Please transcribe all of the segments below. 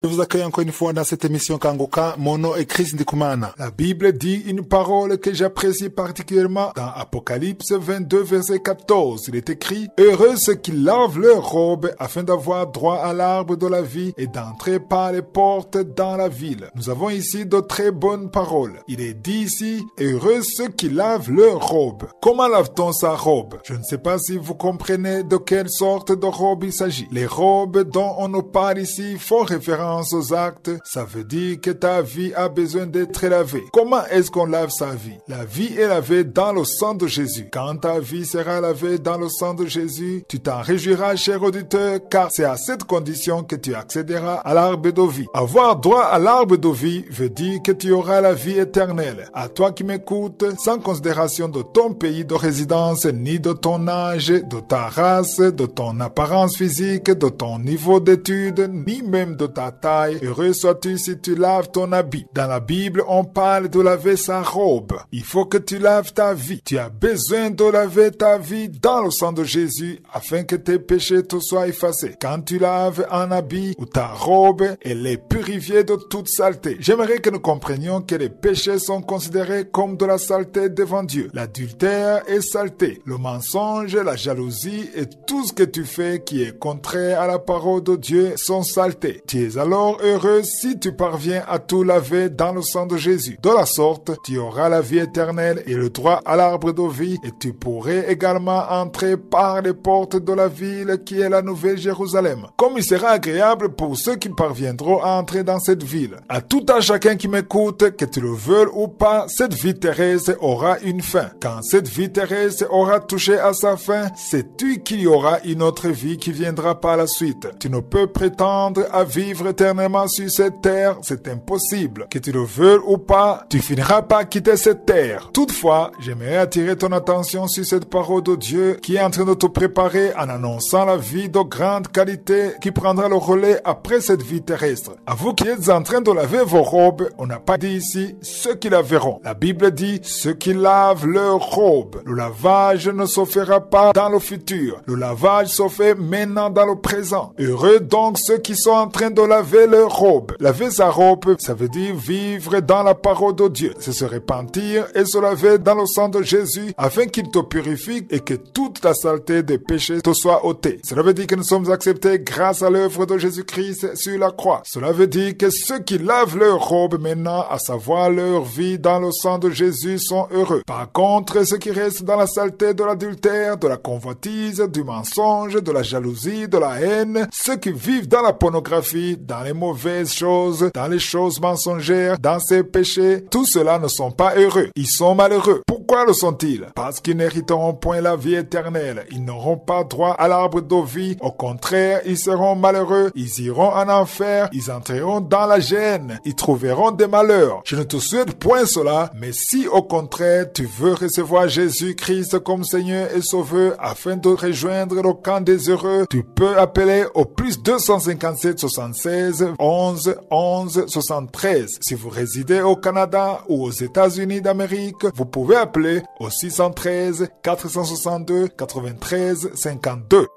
Je vous accueille encore une fois dans cette émission Kangoka. Mon nom est Chris Ndikumana. La Bible dit une parole que j'apprécie particulièrement dans Apocalypse 22 verset 14. Il est écrit: heureux ceux qui lavent leurs robes afin d'avoir droit à l'arbre de la vie et d'entrer par les portes dans la ville. Nous avons ici de très bonnes paroles. Il est dit ici: heureux ceux qui lavent leurs robes. Comment lave-t-on sa robe? Je ne sais pas si vous comprenez de quelle sorte de robe il s'agit. Les robes dont on nous parle ici font référence aux actes. Ça veut dire que ta vie a besoin d'être lavée. Comment est-ce qu'on lave sa vie? La vie est lavée dans le sang de Jésus. Quand ta vie sera lavée dans le sang de Jésus, tu t'en réjouiras, cher auditeur, car c'est à cette condition que tu accéderas à l'arbre de vie. Avoir droit à l'arbre de vie veut dire que tu auras la vie éternelle. À toi qui m'écoutes, sans considération de ton pays de résidence, ni de ton âge, de ta race, de ton apparence physique, de ton niveau d'études, ni même de ta taille, heureux sois-tu si tu laves ton habit. Dans la Bible, on parle de laver sa robe. Il faut que tu laves ta vie. Tu as besoin de laver ta vie dans le sang de Jésus afin que tes péchés te soient effacés. Quand tu laves un habit ou ta robe, elle est purifiée de toute saleté. J'aimerais que nous comprenions que les péchés sont considérés comme de la saleté devant Dieu. L'adultère est saleté. Le mensonge, la jalousie et tout ce que tu fais qui est contraire à la parole de Dieu sont saletés. Tu es alors heureux si tu parviens à tout laver dans le sang de Jésus. De la sorte, tu auras la vie éternelle et le droit à l'arbre de vie, et tu pourrais également entrer par les portes de la ville qui est la Nouvelle Jérusalem. Comme il sera agréable pour ceux qui parviendront à entrer dans cette ville. À tout à chacun qui m'écoute, que tu le veuilles ou pas, cette vie terrestre aura une fin. Quand cette vie terrestre aura touché à sa fin, sais-tu qu'il y aura une autre vie qui viendra par la suite. Tu ne peux prétendre à vivre éternellement sur cette terre, c'est impossible. Que tu le veuilles ou pas, tu finiras par quitter cette terre. Toutefois, j'aimerais attirer ton attention sur cette parole de Dieu qui est en train de te préparer en annonçant la vie de grande qualité qui prendra le relais après cette vie terrestre. À vous qui êtes en train de laver vos robes, on n'a pas dit ici ceux qui la verront. La Bible dit ceux qui lavent leurs robes. Le lavage ne se fera pas dans le futur. Le lavage se fait maintenant dans le présent. Heureux donc ceux qui sont en train de laver leur robe. Laver sa robe, ça veut dire vivre dans la parole de Dieu. C'est se repentir et se laver dans le sang de Jésus afin qu'il te purifie et que toute la saleté des péchés te soit ôtée. Cela veut dire que nous sommes acceptés grâce à l'œuvre de Jésus-Christ sur la croix. Cela veut dire que ceux qui lavent leur robe maintenant, à savoir leur vie dans le sang de Jésus, sont heureux. Par contre, ceux qui restent dans la saleté de l'adultère, de la convoitise, du mensonge, de la jalousie, de la haine, ceux qui vivent dans la pornographie, dans les mauvaises choses, dans les choses mensongères, dans ces péchés, tous ceux-là ne sont pas heureux. Ils sont malheureux. Pourquoi le sont-ils? Parce qu'ils n'hériteront point la vie éternelle. Ils n'auront pas droit à l'arbre de vie. Au contraire, ils seront malheureux. Ils iront en enfer. Ils entreront dans la gêne. Ils trouveront des malheurs. Je ne te souhaite point cela, mais si au contraire tu veux recevoir Jésus-Christ comme Seigneur et Sauveur afin de rejoindre le camp des heureux, tu peux appeler au plus 257 76 11 11 73. Si vous résidez au Canada ou aux États-Unis d'Amérique, vous pouvez appeler au 613 462 93 52.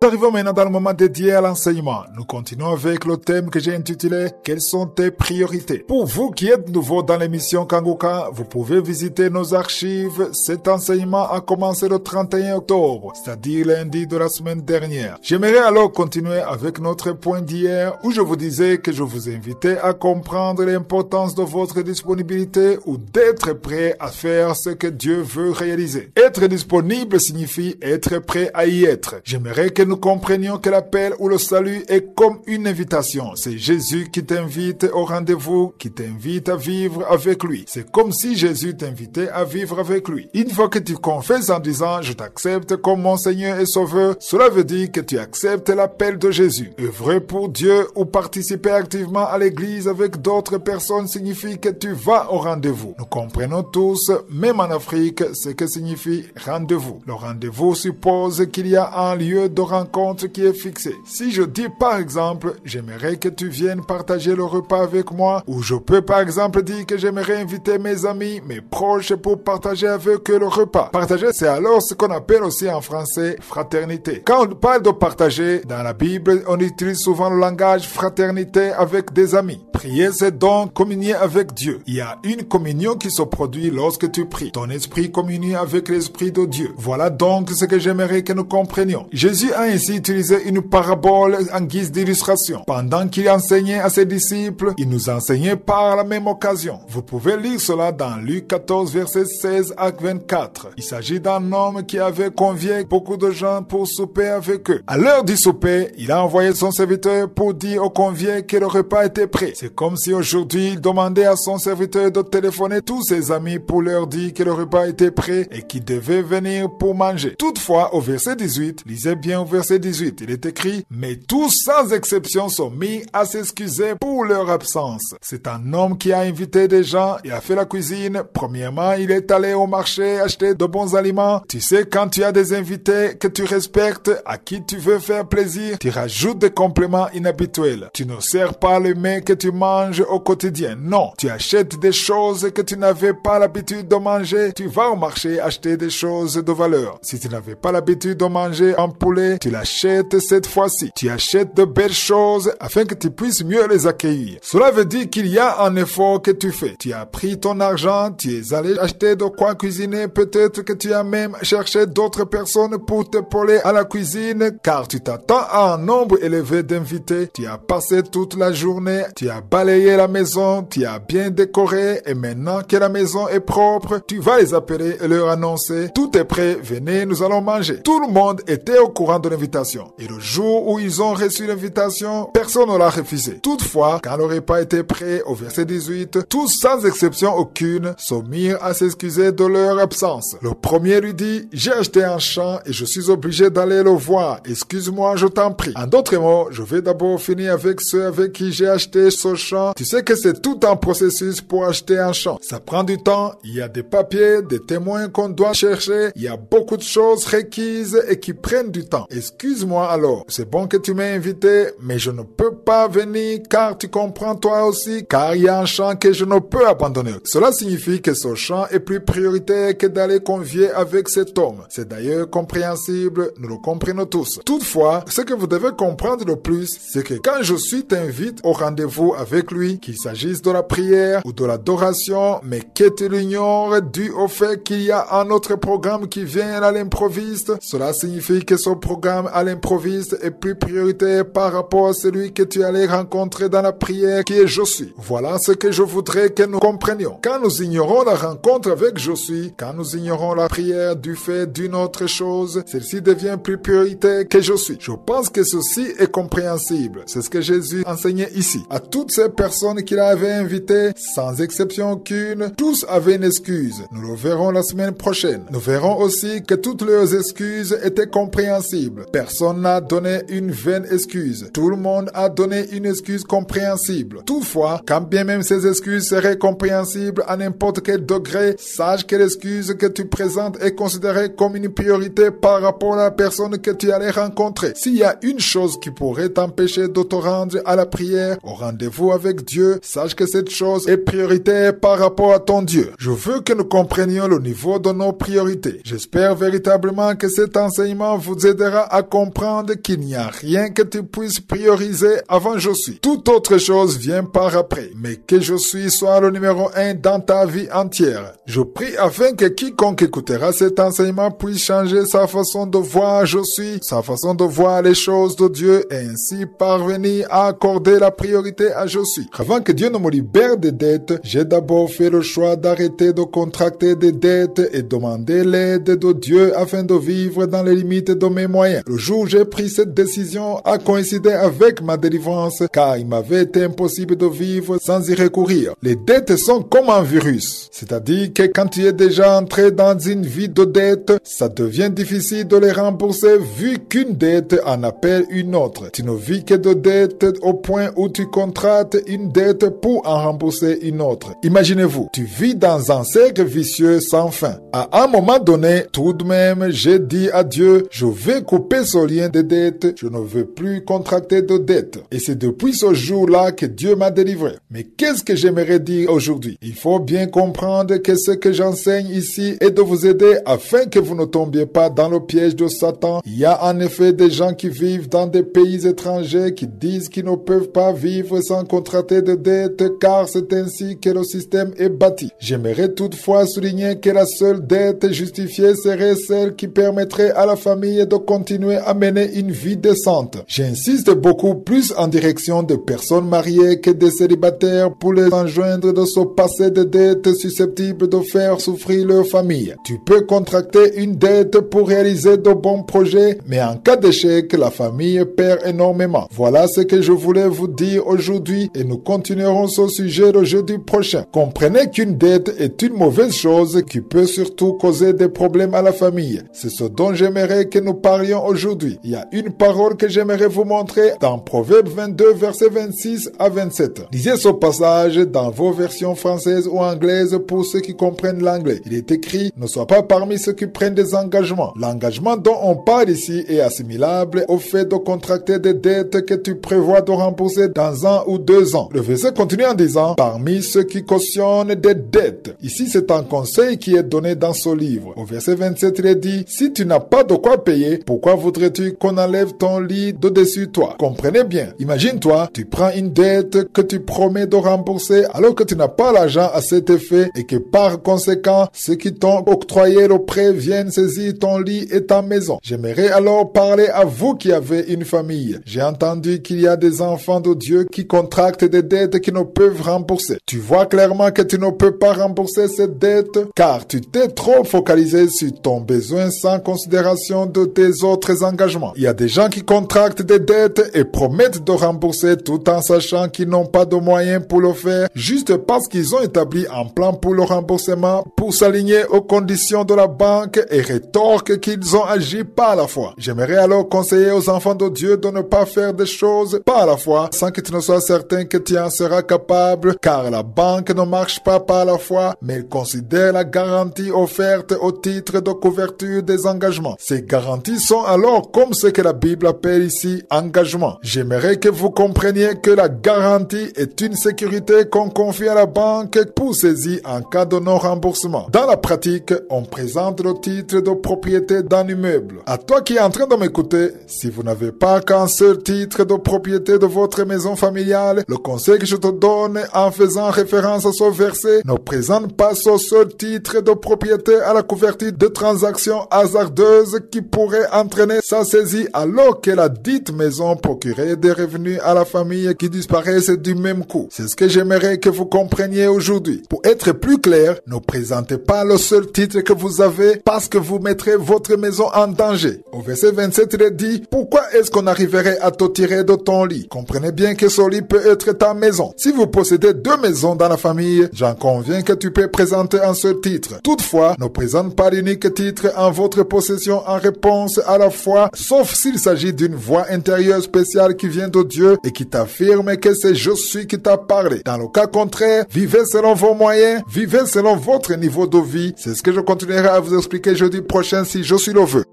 Nous arrivons maintenant dans le moment dédié à l'enseignement. Nous continuons avec le thème que j'ai intitulé « Quelles sont tes priorités ?» Pour vous qui êtes nouveau dans l'émission Kangoka, vous pouvez visiter nos archives. Cet enseignement a commencé le 31 octobre, c'est-à-dire lundi de la semaine dernière. J'aimerais alors continuer avec notre point d'hier où je vous disais que je vous invitais à comprendre l'importance de votre disponibilité ou d'être prêt à faire ce que Dieu veut réaliser. Être disponible signifie être prêt à y être. J'aimerais que nous comprenions que l'appel ou le salut est comme une invitation. C'est Jésus qui t'invite au rendez-vous, qui t'invite à vivre avec lui. C'est comme si Jésus t'invitait à vivre avec lui. Une fois que tu confesses en disant « Je t'accepte comme mon Seigneur et Sauveur », cela veut dire que tu acceptes l'appel de Jésus. Œuvrer pour Dieu ou participer activement à l'église avec d'autres personnes signifie que tu vas au rendez-vous. Nous comprenons tous, même en Afrique, ce que signifie rendez-vous. Le rendez-vous suppose qu'il y a un lieu de rendez-vous rencontre qui est fixée. Si je dis par exemple, j'aimerais que tu viennes partager le repas avec moi, ou je peux par exemple dire que j'aimerais inviter mes amis, mes proches pour partager avec eux le repas. Partager, c'est alors ce qu'on appelle aussi en français fraternité. Quand on parle de partager, dans la Bible, on utilise souvent le langage fraternité avec des amis. Prier, c'est donc communier avec Dieu. Il y a une communion qui se produit lorsque tu pries. Ton esprit communie avec l'esprit de Dieu. Voilà donc ce que j'aimerais que nous comprenions. Jésus a ainsi utilisé une parabole en guise d'illustration. Pendant qu'il enseignait à ses disciples, il nous enseignait par la même occasion. Vous pouvez lire cela dans Luc 14, versets 16 à 24. Il s'agit d'un homme qui avait convié beaucoup de gens pour souper avec eux. À l'heure du souper, il a envoyé son serviteur pour dire aux conviés que le repas était prêt. C'est comme si aujourd'hui il demandait à son serviteur de téléphoner tous ses amis pour leur dire que le repas était prêt et qu'ils devaient venir pour manger. Toutefois, au verset 18, lisez bien au verset 18, il est écrit « Mais tous sans exception sont mis à s'excuser pour leur absence. » C'est un homme qui a invité des gens, il a fait la cuisine. Premièrement, il est allé au marché acheter de bons aliments. Tu sais, quand tu as des invités que tu respectes, à qui tu veux faire plaisir, tu rajoutes des compléments inhabituels. Tu ne sers pas le mets que tu manges au quotidien. Non, tu achètes des choses que tu n'avais pas l'habitude de manger. Tu vas au marché acheter des choses de valeur. Si tu n'avais pas l'habitude de manger un poulet, tu l'achètes cette fois-ci. Tu achètes de belles choses afin que tu puisses mieux les accueillir. Cela veut dire qu'il y a un effort que tu fais. Tu as pris ton argent, tu es allé acheter de quoi cuisiner. Peut-être que tu as même cherché d'autres personnes pour t'épauler à la cuisine, car tu t'attends à un nombre élevé d'invités. Tu as passé toute la journée, tu as balayé la maison, tu as bien décoré, et maintenant que la maison est propre, tu vas les appeler et leur annoncer: tout est prêt, venez, nous allons manger. Tout le monde était au courant de l'invitation. Et le jour où ils ont reçu l'invitation, personne ne l'a refusé. Toutefois, quand le repas était prêt, au verset 18, tous sans exception aucune se mirent à s'excuser de leur absence. Le premier lui dit: j'ai acheté un champ et je suis obligé d'aller le voir. Excuse-moi, je t'en prie. En d'autres mots, je vais d'abord finir avec ceux avec qui j'ai acheté ce champ. Tu sais que c'est tout un processus pour acheter un champ. Ça prend du temps, il y a des papiers, des témoins qu'on doit chercher, il y a beaucoup de choses requises et qui prennent du temps. Excuse-moi alors, c'est bon que tu m'aies invité, mais je ne peux pas venir car tu comprends toi aussi, car il y a un champ que je ne peux abandonner. Cela signifie que ce champ est plus prioritaire que d'aller convier avec cet homme. C'est d'ailleurs compréhensible, nous le comprenons tous. Toutefois, ce que vous devez comprendre le plus, c'est que quand Josué t'invite au rendez-vous avec lui, qu'il s'agisse de la prière ou de l'adoration, mais que tu l'ignores dû au fait qu'il y a un autre programme qui vient à l'improviste, cela signifie que ce programme à l'improviste est plus prioritaire par rapport à celui que tu allais rencontrer dans la prière qui est Josué. Voilà ce que je voudrais que nous comprenions. Quand nous ignorons la rencontre avec Josué, quand nous ignorons la prière du fait d'une autre chose, celle-ci devient plus prioritaire que Josué. Je pense que ceci est compréhensible. C'est ce que Jésus enseignait ici. À toutes ces personnes qu'il avait invitées, sans exception aucune, tous avaient une excuse. Nous le verrons la semaine prochaine. Nous verrons aussi que toutes leurs excuses étaient compréhensibles. Personne n'a donné une vaine excuse. Tout le monde a donné une excuse compréhensible. Toutefois, quand bien même ces excuses seraient compréhensibles à n'importe quel degré, sache que l'excuse que tu présentes est considérée comme une priorité par rapport à la personne que tu allais rencontrer. S'il y a une chose qui pourrait t'empêcher de te rendre à la prière, au rendez-vous avec Dieu, sache que cette chose est prioritaire par rapport à ton Dieu. Je veux que nous comprenions le niveau de nos priorités. J'espère véritablement que cet enseignement vous aidera à comprendre qu'il n'y a rien que tu puisses prioriser avant Josué. Toute autre chose vient par après, mais que Josué soit le numéro 1 dans ta vie entière. Je prie afin que quiconque écoutera cet enseignement puisse changer sa façon de voir Josué, sa façon de voir les choses de Dieu et ainsi parvenir à accorder la priorité à Josué. Avant que Dieu ne me libère des dettes, j'ai d'abord fait le choix d'arrêter de contracter des dettes et demander l'aide de Dieu afin de vivre dans les limites de mes moyens. Le jour où j'ai pris cette décision a coïncidé avec ma délivrance car il m'avait été impossible de vivre sans y recourir. Les dettes sont comme un virus, c'est-à-dire que quand tu es déjà entré dans une vie de dette, ça devient difficile de les rembourser vu qu'une dette en appelle une autre. Tu ne vis que de dettes au point où tu contractes une dette pour en rembourser une autre. Imaginez-vous, tu vis dans un cercle vicieux sans fin. À un moment donné, tout de même, j'ai dit à Dieu, je vais couper coupé ce lien de dette. Je ne veux plus contracter de dette. Et c'est depuis ce jour-là que Dieu m'a délivré. Mais qu'est-ce que j'aimerais dire aujourd'hui? Il faut bien comprendre que ce que j'enseigne ici est de vous aider afin que vous ne tombiez pas dans le piège de Satan. Il y a en effet des gens qui vivent dans des pays étrangers qui disent qu'ils ne peuvent pas vivre sans contracter de dette car c'est ainsi que le système est bâti. J'aimerais toutefois souligner que la seule dette justifiée serait celle qui permettrait à la famille de continuer à mener une vie décente. J'insiste beaucoup plus en direction de personnes mariées que des célibataires pour les enjoindre de se passer de dettes susceptibles de faire souffrir leur famille. Tu peux contracter une dette pour réaliser de bons projets, mais en cas d'échec, la famille perd énormément. Voilà ce que je voulais vous dire aujourd'hui et nous continuerons ce sujet le jeudi prochain. Comprenez qu'une dette est une mauvaise chose qui peut surtout causer des problèmes à la famille. C'est ce dont j'aimerais que nous parlions aujourd'hui. Il y a une parole que j'aimerais vous montrer dans Proverbe 22, versets 26 à 27. Lisez ce passage dans vos versions françaises ou anglaises pour ceux qui comprennent l'anglais. Il est écrit « Ne sois pas parmi ceux qui prennent des engagements ». L'engagement dont on parle ici est assimilable au fait de contracter des dettes que tu prévois de rembourser dans 1 ou 2 ans. Le verset continue en disant « Parmi ceux qui cautionnent des dettes ». Ici, c'est un conseil qui est donné dans ce livre. Au verset 27, il est dit « Si tu n'as pas de quoi payer, pourquoi voudrais-tu qu'on enlève ton lit de dessus toi ?» Comprenez bien. Imagine-toi, tu prends une dette que tu promets de rembourser alors que tu n'as pas l'argent à cet effet et que par conséquent, ceux qui t'ont octroyé le prêt viennent saisir ton lit et ta maison. J'aimerais alors parler à vous qui avez une famille. J'ai entendu qu'il y a des enfants de Dieu qui contractent des dettes qui ne peuvent rembourser. Tu vois clairement que tu ne peux pas rembourser cette dette car tu t'es trop focalisé sur ton besoin sans considération de tes autres engagements. Il y a des gens qui contractent des dettes et promettent de rembourser tout en sachant qu'ils n'ont pas de moyens pour le faire juste parce qu'ils ont établi un plan pour le remboursement pour s'aligner aux conditions de la banque et rétorquent qu'ils ont agi pas à la fois. J'aimerais alors conseiller aux enfants de Dieu de ne pas faire des choses pas à la fois sans que tu ne sois certain que tu en seras capable car la banque ne marche pas à la fois mais elle considère la garantie offerte au titre de couverture des engagements. Ces garanties sont alors comme ce que la Bible appelle ici engagement. J'aimerais que vous compreniez que la garantie est une sécurité qu'on confie à la banque pour saisir en cas de non-remboursement. Dans la pratique, on présente le titre de propriété d'un immeuble. À toi qui es en train de m'écouter, si vous n'avez pas qu'un seul titre de propriété de votre maison familiale, le conseil que je te donne en faisant référence à ce verset ne présente pas ce seul titre de propriété à la couverture de transactions hasardeuses qui pourraient entraîner sa saisie alors que la dite maison procurait des revenus à la famille qui disparaissent du même coup. C'est ce que j'aimerais que vous compreniez aujourd'hui. Pour être plus clair, ne présentez pas le seul titre que vous avez parce que vous mettrez votre maison en danger. Au verset 27, il est dit « Pourquoi est-ce qu'on arriverait à te tirer de ton lit ?» Comprenez bien que ce lit peut être ta maison. Si vous possédez 2 maisons dans la famille, j'en conviens que tu peux présenter un seul titre. Toutefois, ne présente pas l'unique titre en votre possession en réponse à la foi, sauf s'il s'agit d'une voix intérieure spéciale qui vient de Dieu et qui t'affirme que c'est je suis qui t'a parlé. Dans le cas contraire, vivez selon vos moyens, vivez selon votre niveau de vie. C'est ce que je continuerai à vous expliquer jeudi prochain si je suis le vœu.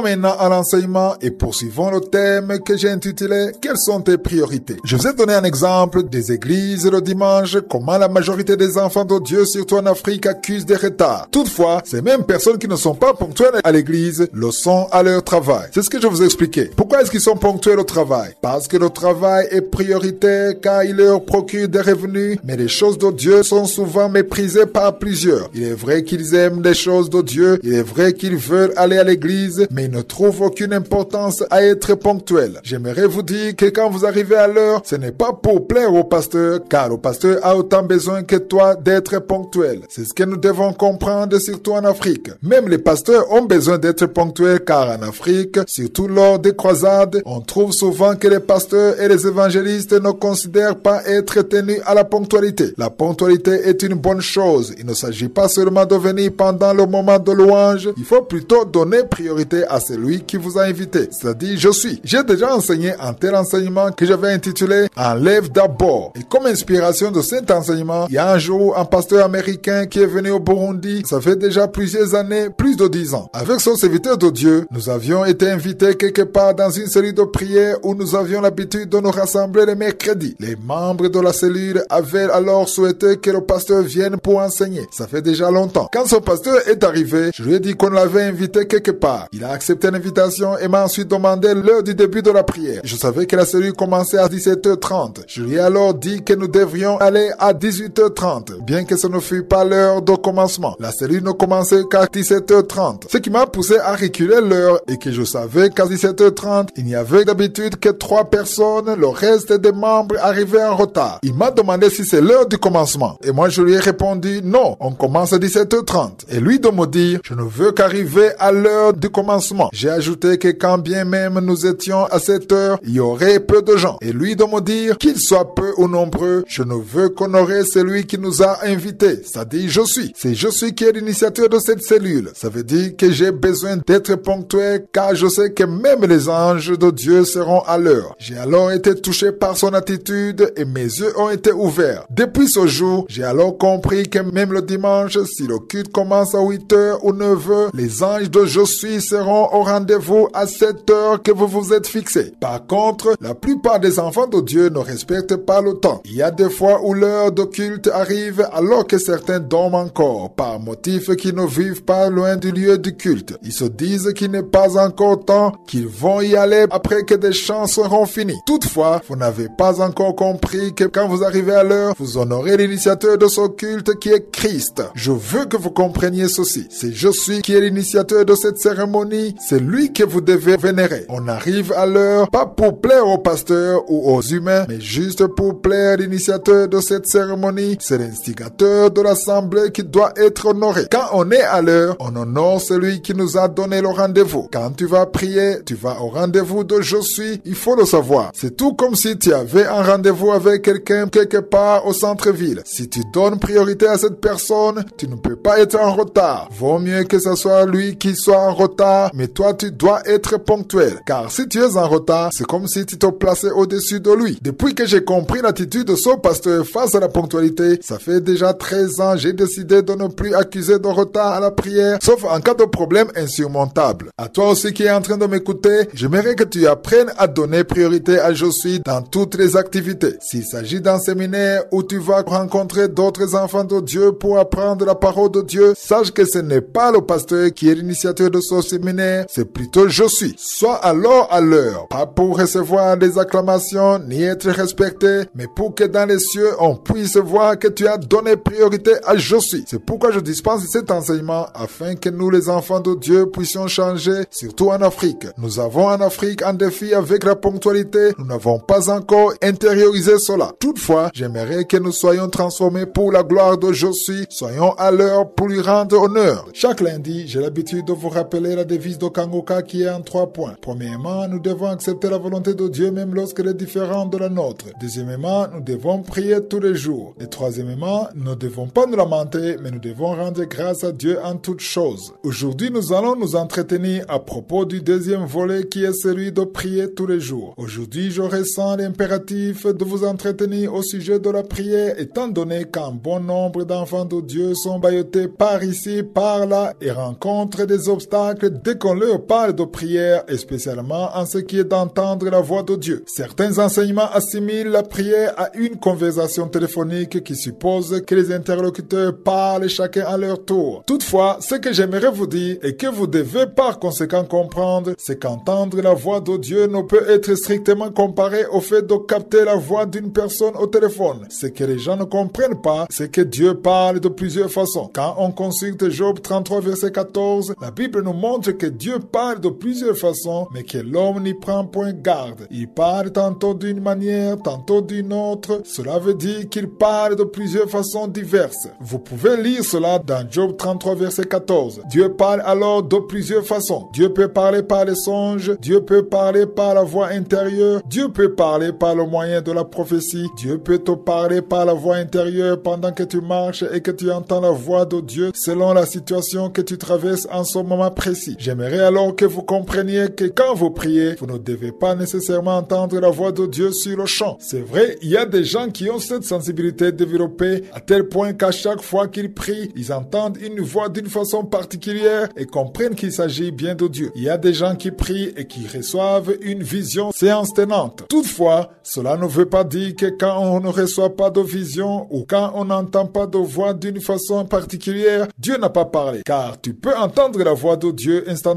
Maintenant à l'enseignement et poursuivons le thème que j'ai intitulé « Quelles sont tes priorités ?» Je vous ai donné un exemple des églises le dimanche, comment la majorité des enfants de Dieu, surtout en Afrique, accusent des retards. Toutefois, ces mêmes personnes qui ne sont pas ponctuelles à l'église le sont à leur travail. C'est ce que je vous ai expliqué. Pourquoi est-ce qu'ils sont ponctuels au travail? Parce que le travail est prioritaire car il leur procure des revenus, mais les choses de Dieu sont souvent méprisées par plusieurs. Il est vrai qu'ils aiment les choses de Dieu, il est vrai qu'ils veulent aller à l'église, mais ils ne trouvent aucune importance à être ponctuels. J'aimerais vous dire que quand vous arrivez à l'heure, ce n'est pas pour plaire au pasteur, car le pasteur a autant besoin que toi d'être ponctuel. C'est ce que nous devons comprendre, surtout en Afrique. Même les pasteurs ont besoin d'être ponctuels, car en Afrique, surtout lors des croisades, on trouve souvent que les pasteurs et les évangélistes ne considèrent pas être tenus à la ponctualité. La ponctualité est une bonne chose. Il ne s'agit pas seulement de venir pendant le moment de louange. Il faut plutôt donner priorité à celui qui vous a invité. C'est-à-dire, je suis. J'ai déjà enseigné un tel enseignement que j'avais intitulé « Enlève d'abord ». Et comme inspiration de cet enseignement, il y a un jour un pasteur américain qui est venu au Burundi. Ça fait déjà plusieurs années, plus de 10 ans. Avec son serviteur de Dieu, nous avions été invités quelque part dans une série de prières où nous avions l'habitude de nous rassembler les mercredis. Les membres de la cellule avaient alors souhaité que le pasteur vienne pour enseigner. Ça fait déjà longtemps. Quand ce pasteur est arrivé, je lui ai dit qu'on l'avait invité quelque part. Il a accepté l'invitation et m'a ensuite demandé l'heure du début de la prière. Je savais que la cellule commençait à 17h30. Je lui ai alors dit que nous devrions aller à 18h30, bien que ce ne fût pas l'heure de commencement. La cellule ne commençait qu'à 17h30. Ce qui m'a poussé à reculer l'heure et que je savais qu'à 17h30, il n'y avait d'habitude que 3 personnes. Le reste des membres arrivaient en retard. Il m'a demandé si c'est l'heure du commencement. Et moi, je lui ai répondu non, on commence à 17h30. Et lui de me dire, je ne veux qu'arriver à l'heure du commencement. J'ai ajouté que quand bien même nous étions à cette heure, il y aurait peu de gens. Et lui de me dire, qu'il soit peu ou nombreux, je ne veux qu'honorer celui qui nous a invités. Ça dit je suis. C'est je suis qui est l'initiateur de cette cellule. Ça veut dire que j'ai besoin d'être ponctuel car je sais que même les anges de Dieu seront à l'heure. J'ai alors été touché par son attitude et mes yeux ont été ouverts. Depuis ce jour, j'ai alors compris que même le dimanche, si le culte commence à 8h ou 9h, les anges de je suis seront au rendez-vous à cette heure que vous vous êtes fixé. Par contre, la plupart des enfants de Dieu ne respectent pas le temps. Il y a des fois où l'heure de culte arrive alors que certains dorment encore, par motif qu'ils ne vivent pas loin du lieu du culte. Ils se disent qu'il n'est pas encore temps, qu'ils vont y aller après que des chants seront finis. Toutefois, vous n'avez pas encore compris que quand vous arrivez à l'heure, vous honorez l'initiateur de ce culte qui est Christ. Je veux que vous compreniez ceci. C'est je suis qui est l'initiateur de cette cérémonie. C'est lui que vous devez vénérer. On arrive à l'heure, pas pour plaire au pasteur ou aux humains, mais juste pour plaire à l'initiateur de cette cérémonie. C'est l'instigateur de l'assemblée qui doit être honoré. Quand on est à l'heure, on honore celui qui nous a donné le rendez-vous. Quand tu vas prier, tu vas au rendez-vous de je suis. Il faut le savoir. C'est tout comme si tu avais un rendez-vous avec quelqu'un quelque part au centre-ville. Si tu donnes priorité à cette personne, tu ne peux pas être en retard. Vaut mieux que ce soit lui qui soit en retard, mais toi tu dois être ponctuel. Car si tu es en retard, c'est comme si tu te plaçais au-dessus de lui. Depuis que j'ai compris l'attitude de ce pasteur face à la ponctualité, ça fait déjà 13 ans, j'ai décidé de ne plus accuser de retard à la prière, sauf en cas de problème insurmontable. À toi aussi qui es en train de m'écouter, j'aimerais que tu apprennes à donner priorité à je suis dans toutes les activités. S'il s'agit d'un séminaire où tu vas rencontrer d'autres enfants de Dieu pour apprendre la parole de Dieu, sache que ce n'est pas le pasteur qui est l'initiateur de ce séminaire, c'est plutôt je suis. Sois alors à l'heure, pas pour recevoir des acclamations ni être respecté, mais pour que dans les cieux on puisse voir que tu as donné priorité à je suis. C'est pourquoi je dispense cet enseignement afin que nous les enfants de Dieu puissions changer, surtout en Afrique. Nous avons en Afrique un défi avec la ponctualité, nous n'avons pas encore intériorisé cela. Toutefois, j'aimerais que nous soyons transformés pour la gloire de je suis, soyons à l'heure pour lui rendre honneur. Chaque lundi, j'ai l'habitude de vous rappeler la devise de Kangoka qui est en 3 points. Premièrement, nous devons accepter la volonté de Dieu même lorsqu'elle est différente de la nôtre. Deuxièmement, nous devons prier tous les jours. Et troisièmement, nous ne devons pas nous lamenter, mais nous devons rendre grâce à Dieu en toutes choses. Aujourd'hui, nous allons nous entretenir à propos du deuxième volet qui est celui de prier tous les jours. Aujourd'hui, je ressens l'impératif de vous entretenir au sujet de la prière, étant donné qu'un bon nombre d'enfants de Dieu sont bâillotés par ici, par là et rencontrent des obstacles dès qu'on leur parle de prière, et spécialement en ce qui est d'entendre la voix de Dieu. Certains enseignements assimilent la prière à une conversation téléphonique qui suppose que les interlocuteurs parlent chacun à leur tour. Toutefois, ce que j'aimerais vous dire et que vous devez par conséquent comprendre, c'est qu'entendre la voix de Dieu ne peut être strictement comparé au fait de capter la voix d'une personne au téléphone. Ce que les gens ne comprennent pas, c'est que Dieu parle de plusieurs façons. Quand on consulte Job 33 verset 14, la Bible nous montre que Dieu parle de plusieurs façons, mais que l'homme n'y prend point garde. Il parle tantôt d'une manière, tantôt d'une autre. Cela veut dire qu'il parle de plusieurs façons diverses. Vous pouvez lire cela dans Job 33 verset 14. Dieu parle alors de plusieurs façons. Dieu peut parler par les songes, Dieu peut parler par la voix intérieure, Dieu peut parler par le moyen de la prophétie, Dieu peut te parler par la voix intérieure pendant que tu marches et que tu entends la voix de Dieu selon la situation que tu traverses en ce moment précis. J'aimerais J'aimerais alors que vous compreniez que quand vous priez, vous ne devez pas nécessairement entendre la voix de Dieu sur le champ. C'est vrai, il y a des gens qui ont cette sensibilité développée à tel point qu'à chaque fois qu'ils prient, ils entendent une voix d'une façon particulière et comprennent qu'il s'agit bien de Dieu. Il y a des gens qui prient et qui reçoivent une vision séance tenante. Toutefois, cela ne veut pas dire que quand on ne reçoit pas de vision ou quand on n'entend pas de voix d'une façon particulière, Dieu n'a pas parlé. Car tu peux entendre la voix de Dieu instantanément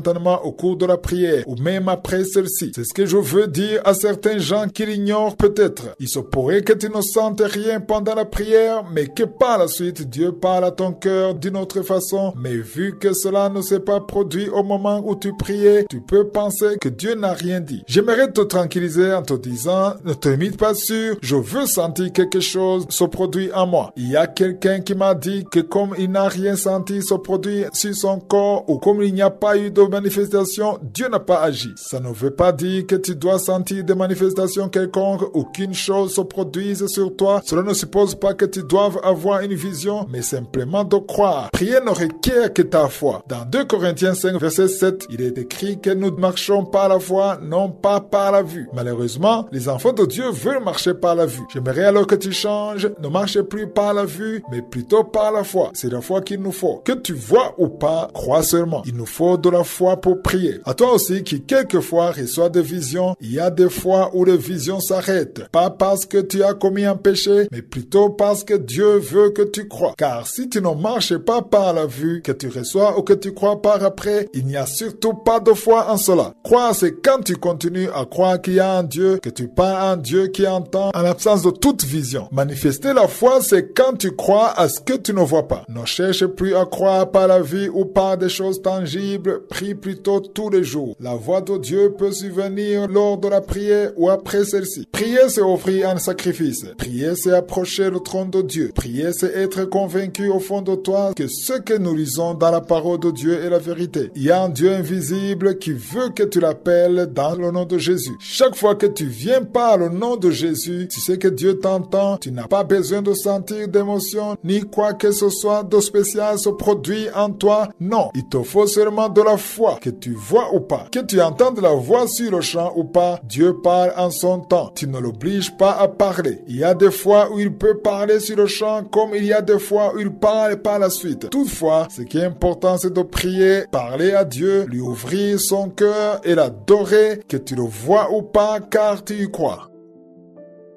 au cours de la prière ou même après celle-ci. C'est ce que je veux dire à certains gens qui l'ignorent peut-être. Il se pourrait que tu ne sentes rien pendant la prière, mais que par la suite Dieu parle à ton cœur d'une autre façon. Mais vu que cela ne s'est pas produit au moment où tu priais, tu peux penser que Dieu n'a rien dit. J'aimerais te tranquilliser en te disant, ne te limite pas sur « je veux sentir quelque chose se produire en moi ». Il y a quelqu'un qui m'a dit que comme il n'a rien senti se produire sur son corps ou comme il n'y a pas eu de manifestation, Dieu n'a pas agi. Ça ne veut pas dire que tu dois sentir des manifestations quelconques ou qu'une chose se produise sur toi. Cela ne suppose pas que tu doives avoir une vision, mais simplement de croire. Prier ne requiert que ta foi. Dans 2 Corinthiens 5, verset 7, il est écrit que nous marchons par la foi, non pas par la vue. Malheureusement, les enfants de Dieu veulent marcher par la vue. J'aimerais alors que tu changes, ne marche plus par la vue, mais plutôt par la foi. C'est la foi qu'il nous faut. Que tu vois ou pas, crois seulement. Il nous faut de la foi pour prier. À toi aussi qui quelquefois reçoit des visions, il y a des fois où les visions s'arrêtent. Pas parce que tu as commis un péché, mais plutôt parce que Dieu veut que tu crois. Car si tu ne marches pas par la vue, que tu reçois ou que tu crois par après, il n'y a surtout pas de foi en cela. Croire, c'est quand tu continues à croire qu'il y a un Dieu, que tu parles à un Dieu qui entend en l'absence de toute vision. Manifester la foi, c'est quand tu crois à ce que tu ne vois pas. Ne cherche plus à croire par la vie ou par des choses tangibles, prie plutôt tous les jours. La voix de Dieu peut survenir lors de la prière ou après celle-ci. Prier, c'est offrir un sacrifice. Prier, c'est approcher le trône de Dieu. Prier, c'est être convaincu au fond de toi que ce que nous lisons dans la parole de Dieu est la vérité. Il y a un Dieu invisible qui veut que tu l'appelles dans le nom de Jésus. Chaque fois que tu viens par le nom de Jésus, tu sais que Dieu t'entend. Tu n'as pas besoin de sentir d'émotion ni quoi que ce soit de spécial se produit en toi. Non, il te faut seulement de la foi, que tu vois ou pas, que tu entendes la voix sur le champ ou pas. Dieu parle en son temps. Tu ne l'obliges pas à parler. Il y a des fois où il peut parler sur le champ comme il y a des fois où il parle par la suite. Toutefois, ce qui est important, c'est de prier, parler à Dieu, lui ouvrir son cœur et l'adorer, que tu le vois ou pas, car tu y crois.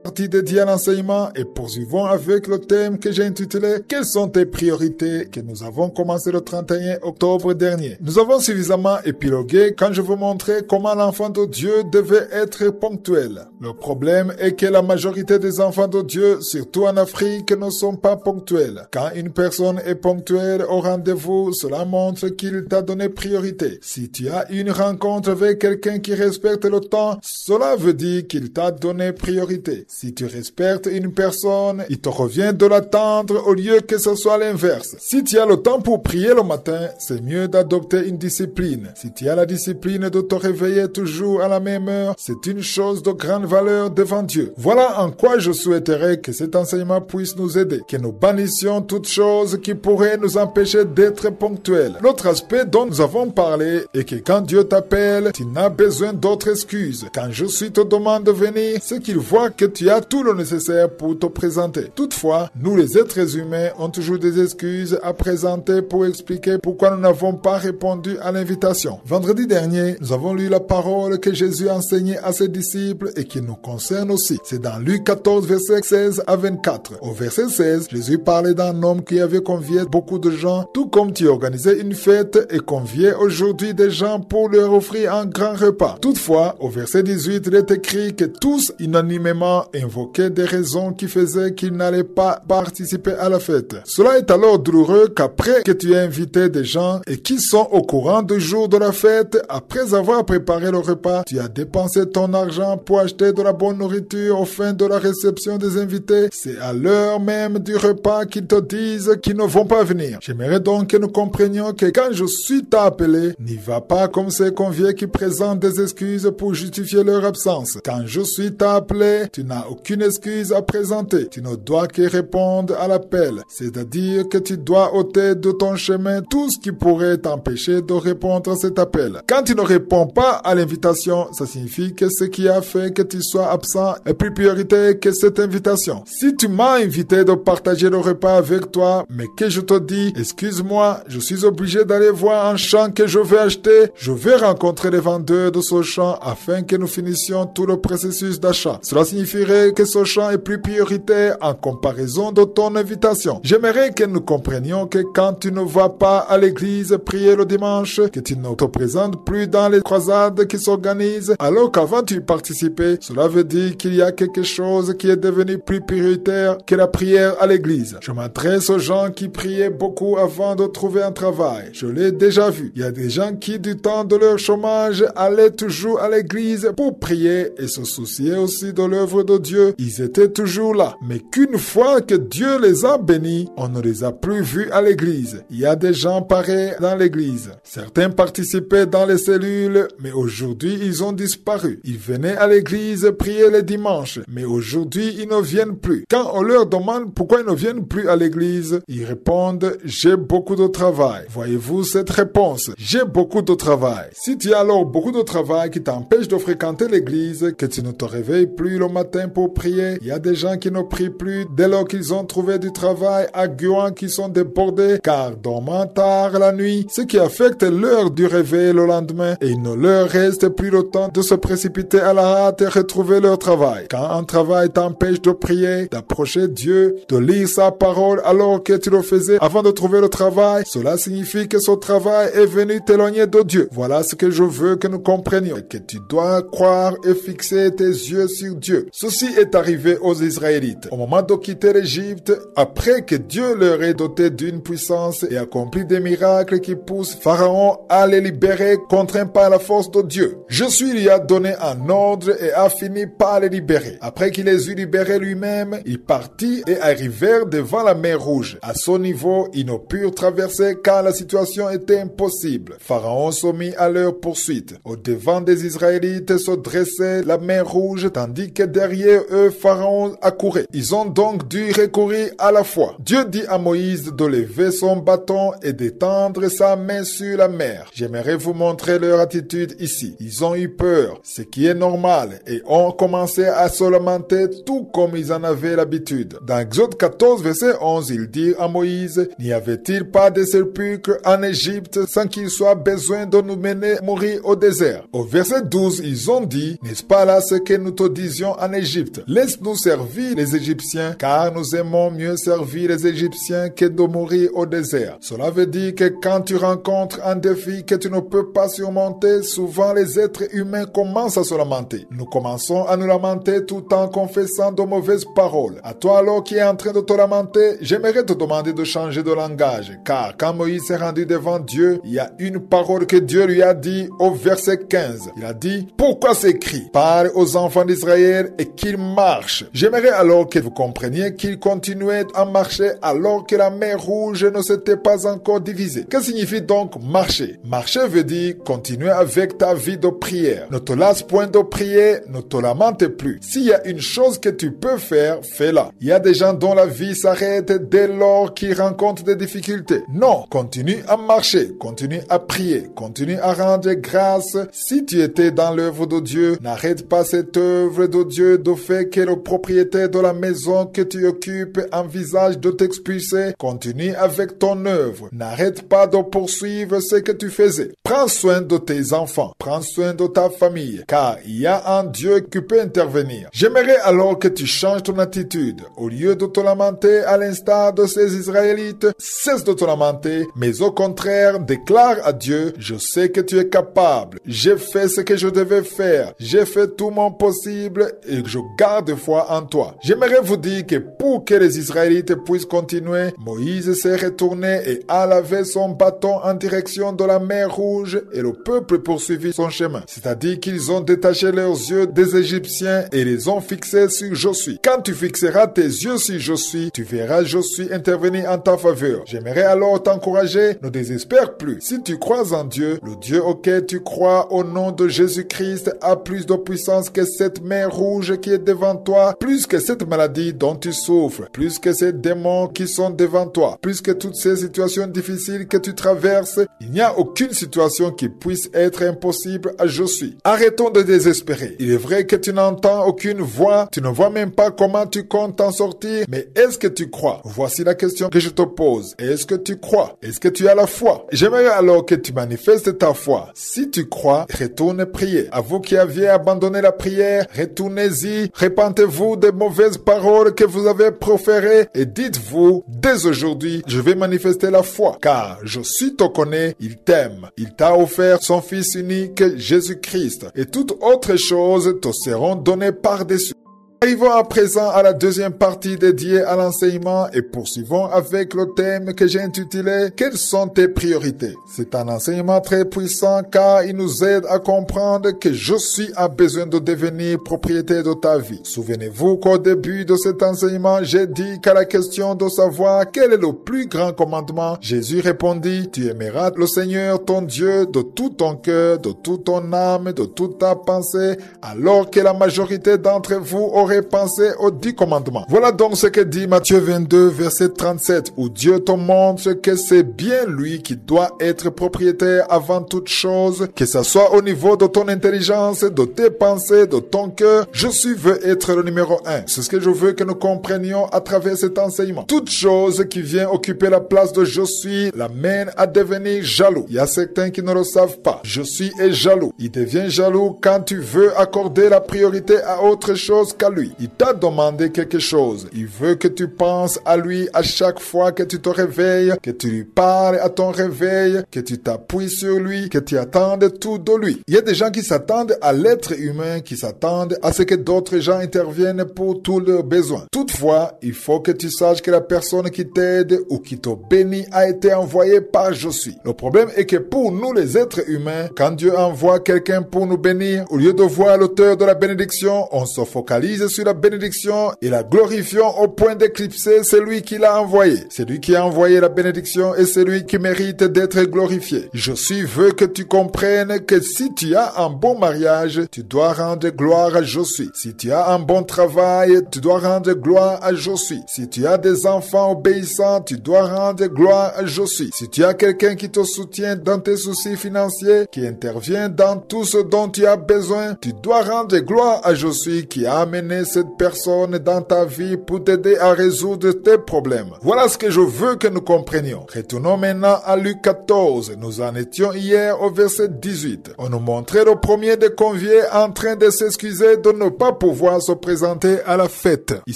Partie dédiée à l'enseignement et poursuivons avec le thème que j'ai intitulé « Quelles sont tes priorités ?» que nous avons commencé le 31 octobre dernier. Nous avons suffisamment épilogué quand je vous montrais comment l'enfant de Dieu devait être ponctuel. Le problème est que la majorité des enfants de Dieu, surtout en Afrique, ne sont pas ponctuels. Quand une personne est ponctuelle au rendez-vous, cela montre qu'il t'a donné priorité. Si tu as une rencontre avec quelqu'un qui respecte le temps, cela veut dire qu'il t'a donné priorité. Si tu respectes une personne, il te revient de l'attendre au lieu que ce soit l'inverse. Si tu as le temps pour prier le matin, c'est mieux d'adopter une discipline. Si tu as la discipline de te réveiller toujours à la même heure, c'est une chose de grande valeur devant Dieu. Voilà en quoi je souhaiterais que cet enseignement puisse nous aider, que nous bannissions toutes choses qui pourraient nous empêcher d'être ponctuels. L'autre aspect dont nous avons parlé est que quand Dieu t'appelle, tu n'as besoin d'autres excuses. Quand Jésus te demande de venir, c'est qu'il voit que tu as tout le nécessaire pour te présenter. Toutefois, nous les êtres humains ont toujours des excuses à présenter pour expliquer pourquoi nous n'avons pas répondu à l'invitation. Vendredi dernier, nous avons lu la parole que Jésus a enseignée à ses disciples et qui nous concerne aussi. C'est dans Luc 14, verset 16 à 24. Au verset 16, Jésus parlait d'un homme qui avait convié beaucoup de gens, tout comme tu organisais une fête et conviais aujourd'hui des gens pour leur offrir un grand repas. Toutefois, au verset 18, il est écrit que tous unanimement invoquaient des raisons qui faisaient qu'ils n'allaient pas participer à la fête. Cela est alors douloureux qu'après que tu aies invité des gens et qui sont au courant du jour de la fête, après avoir préparé le repas, tu as dépensé ton argent pour acheter de la bonne nourriture au fin de la réception des invités. C'est à l'heure même du repas qu'ils te disent qu'ils ne vont pas venir. J'aimerais donc que nous comprenions que quand je suis appelé, n'y va pas comme ces conviés qui présentent des excuses pour justifier leur absence. Quand je suis appelé, tu n'as n'as aucune excuse à présenter. Tu ne dois que répondre à l'appel. C'est-à-dire que tu dois ôter de ton chemin tout ce qui pourrait t'empêcher de répondre à cet appel. Quand tu ne réponds pas à l'invitation, ça signifie que ce qui a fait que tu sois absent est plus prioritaire que cette invitation. Si tu m'as invité de partager le repas avec toi, mais que je te dis, excuse-moi, je suis obligé d'aller voir un champ que je vais acheter, je vais rencontrer les vendeurs de ce champ afin que nous finissions tout le processus d'achat. Cela signifierait que ce champ est plus prioritaire en comparaison de ton invitation. J'aimerais que nous comprenions que quand tu ne vas pas à l'église prier le dimanche, que tu ne te présentes plus dans les croisades qui s'organisent, alors qu'avant tu y participais, cela veut dire qu'il y a quelque chose qui est devenu plus prioritaire que la prière à l'église. Je m'adresse aux gens qui priaient beaucoup avant de trouver un travail. Je l'ai déjà vu. Il y a des gens qui, du temps de leur chômage, allaient toujours à l'église pour prier et se soucier aussi de l'œuvre de Dieu. Ils étaient toujours là. Mais qu'une fois que Dieu les a bénis, on ne les a plus vus à l'église. Il y a des gens pareils dans l'église. Certains participaient dans les cellules, mais aujourd'hui ils ont disparu. Ils venaient à l'église prier les dimanches, mais aujourd'hui ils ne viennent plus. Quand on leur demande pourquoi ils ne viennent plus à l'église, ils répondent « J'ai beaucoup de travail ». Voyez-vous cette réponse? J'ai beaucoup de travail. Si tu as alors beaucoup de travail qui t'empêche de fréquenter l'église, que tu ne te réveilles plus le matin pour prier, il y a des gens qui ne prient plus dès lors qu'ils ont trouvé du travail arguant qu'ils sont débordés car dormant tard la nuit, ce qui affecte l'heure du réveil le lendemain et il ne leur reste plus le temps de se précipiter à la hâte et retrouver leur travail. Quand un travail t'empêche de prier, d'approcher Dieu, de lire sa parole alors que tu le faisais avant de trouver le travail, cela signifie que ce travail est venu t'éloigner de Dieu. Voilà ce que je veux que nous comprenions, que tu dois croire et fixer tes yeux sur Dieu. Ceci est arrivé aux Israélites. Au moment de quitter l'Égypte, après que Dieu leur ait doté d'une puissance et accompli des miracles qui poussent Pharaon à les libérer, contraint par la force de Dieu. Josué lui a donné un ordre et a fini par les libérer. Après qu'il les eut libérés lui-même, il partit et arrivèrent devant la mer Rouge. À ce niveau, ils ne purent traverser car la situation était impossible. Pharaon se mit à leur poursuite. Au devant des Israélites se dressait la mer Rouge, tandis que derrière eux, Pharaon accourait. Ils ont donc dû recourir à la foi. Dieu dit à Moïse de lever son bâton et d'étendre sa main sur la mer. J'aimerais vous montrer leur attitude ici. Ils ont eu peur, ce qui est normal, et ont commencé à se lamenter tout comme ils en avaient l'habitude. Dans Exode 14, verset 11, il dit à Moïse, « N'y avait-il pas de sépulcres en Égypte sans qu'il soit besoin de nous mener mourir au désert ?» Au verset 12, ils ont dit, « N'est-ce pas là ce que nous te disions en Égypte? Laisse-nous servir les Égyptiens, car nous aimons mieux servir les Égyptiens que de mourir au désert. » Cela veut dire que quand tu rencontres un défi que tu ne peux pas surmonter, souvent les êtres humains commencent à se lamenter. Nous commençons à nous lamenter tout en confessant de mauvaises paroles. À toi alors qui est en train de te lamenter, j'aimerais te demander de changer de langage, car quand Moïse s'est rendu devant Dieu, il y a une parole que Dieu lui a dit au verset 15. Il a dit, « Pourquoi ces cris? Parle aux enfants d'Israël et qu'ils marchent. » J'aimerais alors que vous compreniez qu'ils continuaient à marcher alors que la mer Rouge ne s'était pas encore divisée. Que signifie donc marcher? Marcher veut dire continuer avec ta vie de prière. Ne te lasse point de prier, ne te lamente plus. S'il y a une chose que tu peux faire, fais-la. Il y a des gens dont la vie s'arrête dès lors qu'ils rencontrent des difficultés. Non, continue à marcher, continue à prier, continue à rendre grâce. Si tu étais dans l'œuvre de Dieu, n'arrête pas cette œuvre de Dieu de fait que le propriétaire de la maison que tu occupes envisage de t'expulser. Continue avec ton œuvre. N'arrête pas de poursuivre ce que tu faisais. Prends soin de tes enfants. Prends soin de ta famille, car il y a un Dieu qui peut intervenir. J'aimerais alors que tu changes ton attitude. Au lieu de te lamenter à l'instar de ces Israélites, cesse de te lamenter, mais au contraire, déclare à Dieu, je sais que tu es capable. J'ai fait ce que je devais faire. J'ai fait tout mon possible et je garde foi en toi. J'aimerais vous dire que pour que les Israélites puissent continuer, Moïse s'est retourné et a lavé son bâton en direction de la mer Rouge et le peuple poursuivit son chemin. C'est-à-dire qu'ils ont détaché leurs yeux des Égyptiens et les ont fixés sur Josué. Quand tu fixeras tes yeux sur Josué, tu verras Josué intervenir en ta faveur. J'aimerais alors t'encourager, ne désespère plus. Si tu crois en Dieu, le Dieu auquel tu crois au nom de Jésus-Christ a plus de puissance que cette mer Rouge qui qui est devant toi, plus que cette maladie dont tu souffres, plus que ces démons qui sont devant toi, plus que toutes ces situations difficiles que tu traverses, il n'y a aucune situation qui puisse être impossible à Je suis. Arrêtons de désespérer. Il est vrai que tu n'entends aucune voix, tu ne vois même pas comment tu comptes t'en sortir, mais est-ce que tu crois? Voici la question que je te pose. Est-ce que tu crois? Est-ce que tu as la foi? J'aimerais alors que tu manifestes ta foi. Si tu crois, retourne prier. À vous qui aviez abandonné la prière, retournez-y, repentez-vous des mauvaises paroles que vous avez proférées et dites-vous, dès aujourd'hui, je vais manifester la foi, car Je suis te connaît, il t'aime. Il t'a offert son Fils unique, Jésus-Christ, et toutes autres choses te seront données par-dessus. Arrivons à présent à la deuxième partie dédiée à l'enseignement et poursuivons avec le thème que j'ai intitulé « Quelles sont tes priorités ?» C'est un enseignement très puissant car il nous aide à comprendre que Je suis a besoin de devenir propriétaire de ta vie. Souvenez-vous qu'au début de cet enseignement, j'ai dit qu'à la question de savoir quel est le plus grand commandement, Jésus répondit « Tu aimeras le Seigneur ton Dieu de tout ton cœur, de toute ton âme, de toute ta pensée, alors que la majorité d'entre vous auraient pensé aux 10 commandements. » Voilà donc ce que dit Matthieu 22, verset 37, où Dieu te montre que c'est bien lui qui doit être propriétaire avant toute chose, que ce soit au niveau de ton intelligence, de tes pensées, de ton cœur. Je suis veut être le numéro 1. C'est ce que je veux que nous comprenions à travers cet enseignement. Toute chose qui vient occuper la place de Je suis l'amène à devenir jaloux. Il y a certains qui ne le savent pas. Je suis est jaloux. Il devient jaloux quand tu veux accorder la priorité à autre chose qu'à lui. Il t'a demandé quelque chose. Il veut que tu penses à lui à chaque fois que tu te réveilles, que tu lui parles à ton réveil, que tu t'appuies sur lui, que tu attendes tout de lui. Il y a des gens qui s'attendent à l'être humain, qui s'attendent à ce que d'autres gens interviennent pour tous leurs besoins. Toutefois, il faut que tu saches que la personne qui t'aide ou qui te bénit a été envoyée par Je suis. Le problème est que pour nous les êtres humains, quand Dieu envoie quelqu'un pour nous bénir, au lieu de voir l'auteur de la bénédiction, on se focalise sur la bénédiction et la glorifions au point d'éclipser celui qui l'a envoyé. Celui qui a envoyé la bénédiction est celui qui mérite d'être glorifié. Je suis veut que tu comprennes que si tu as un bon mariage, tu dois rendre gloire à Je suis. Si tu as un bon travail, tu dois rendre gloire à Je suis. Si tu as des enfants obéissants, tu dois rendre gloire à Je suis. Si tu as quelqu'un qui te soutient dans tes soucis financiers, qui intervient dans tout ce dont tu as besoin, tu dois rendre gloire à Je suis qui a amené cette personne dans ta vie pour t'aider à résoudre tes problèmes. Voilà ce que je veux que nous comprenions. Retournons maintenant à Luc 14. Nous en étions hier au verset 18. On nous montrait le premier des conviés en train de s'excuser de ne pas pouvoir se présenter à la fête. Il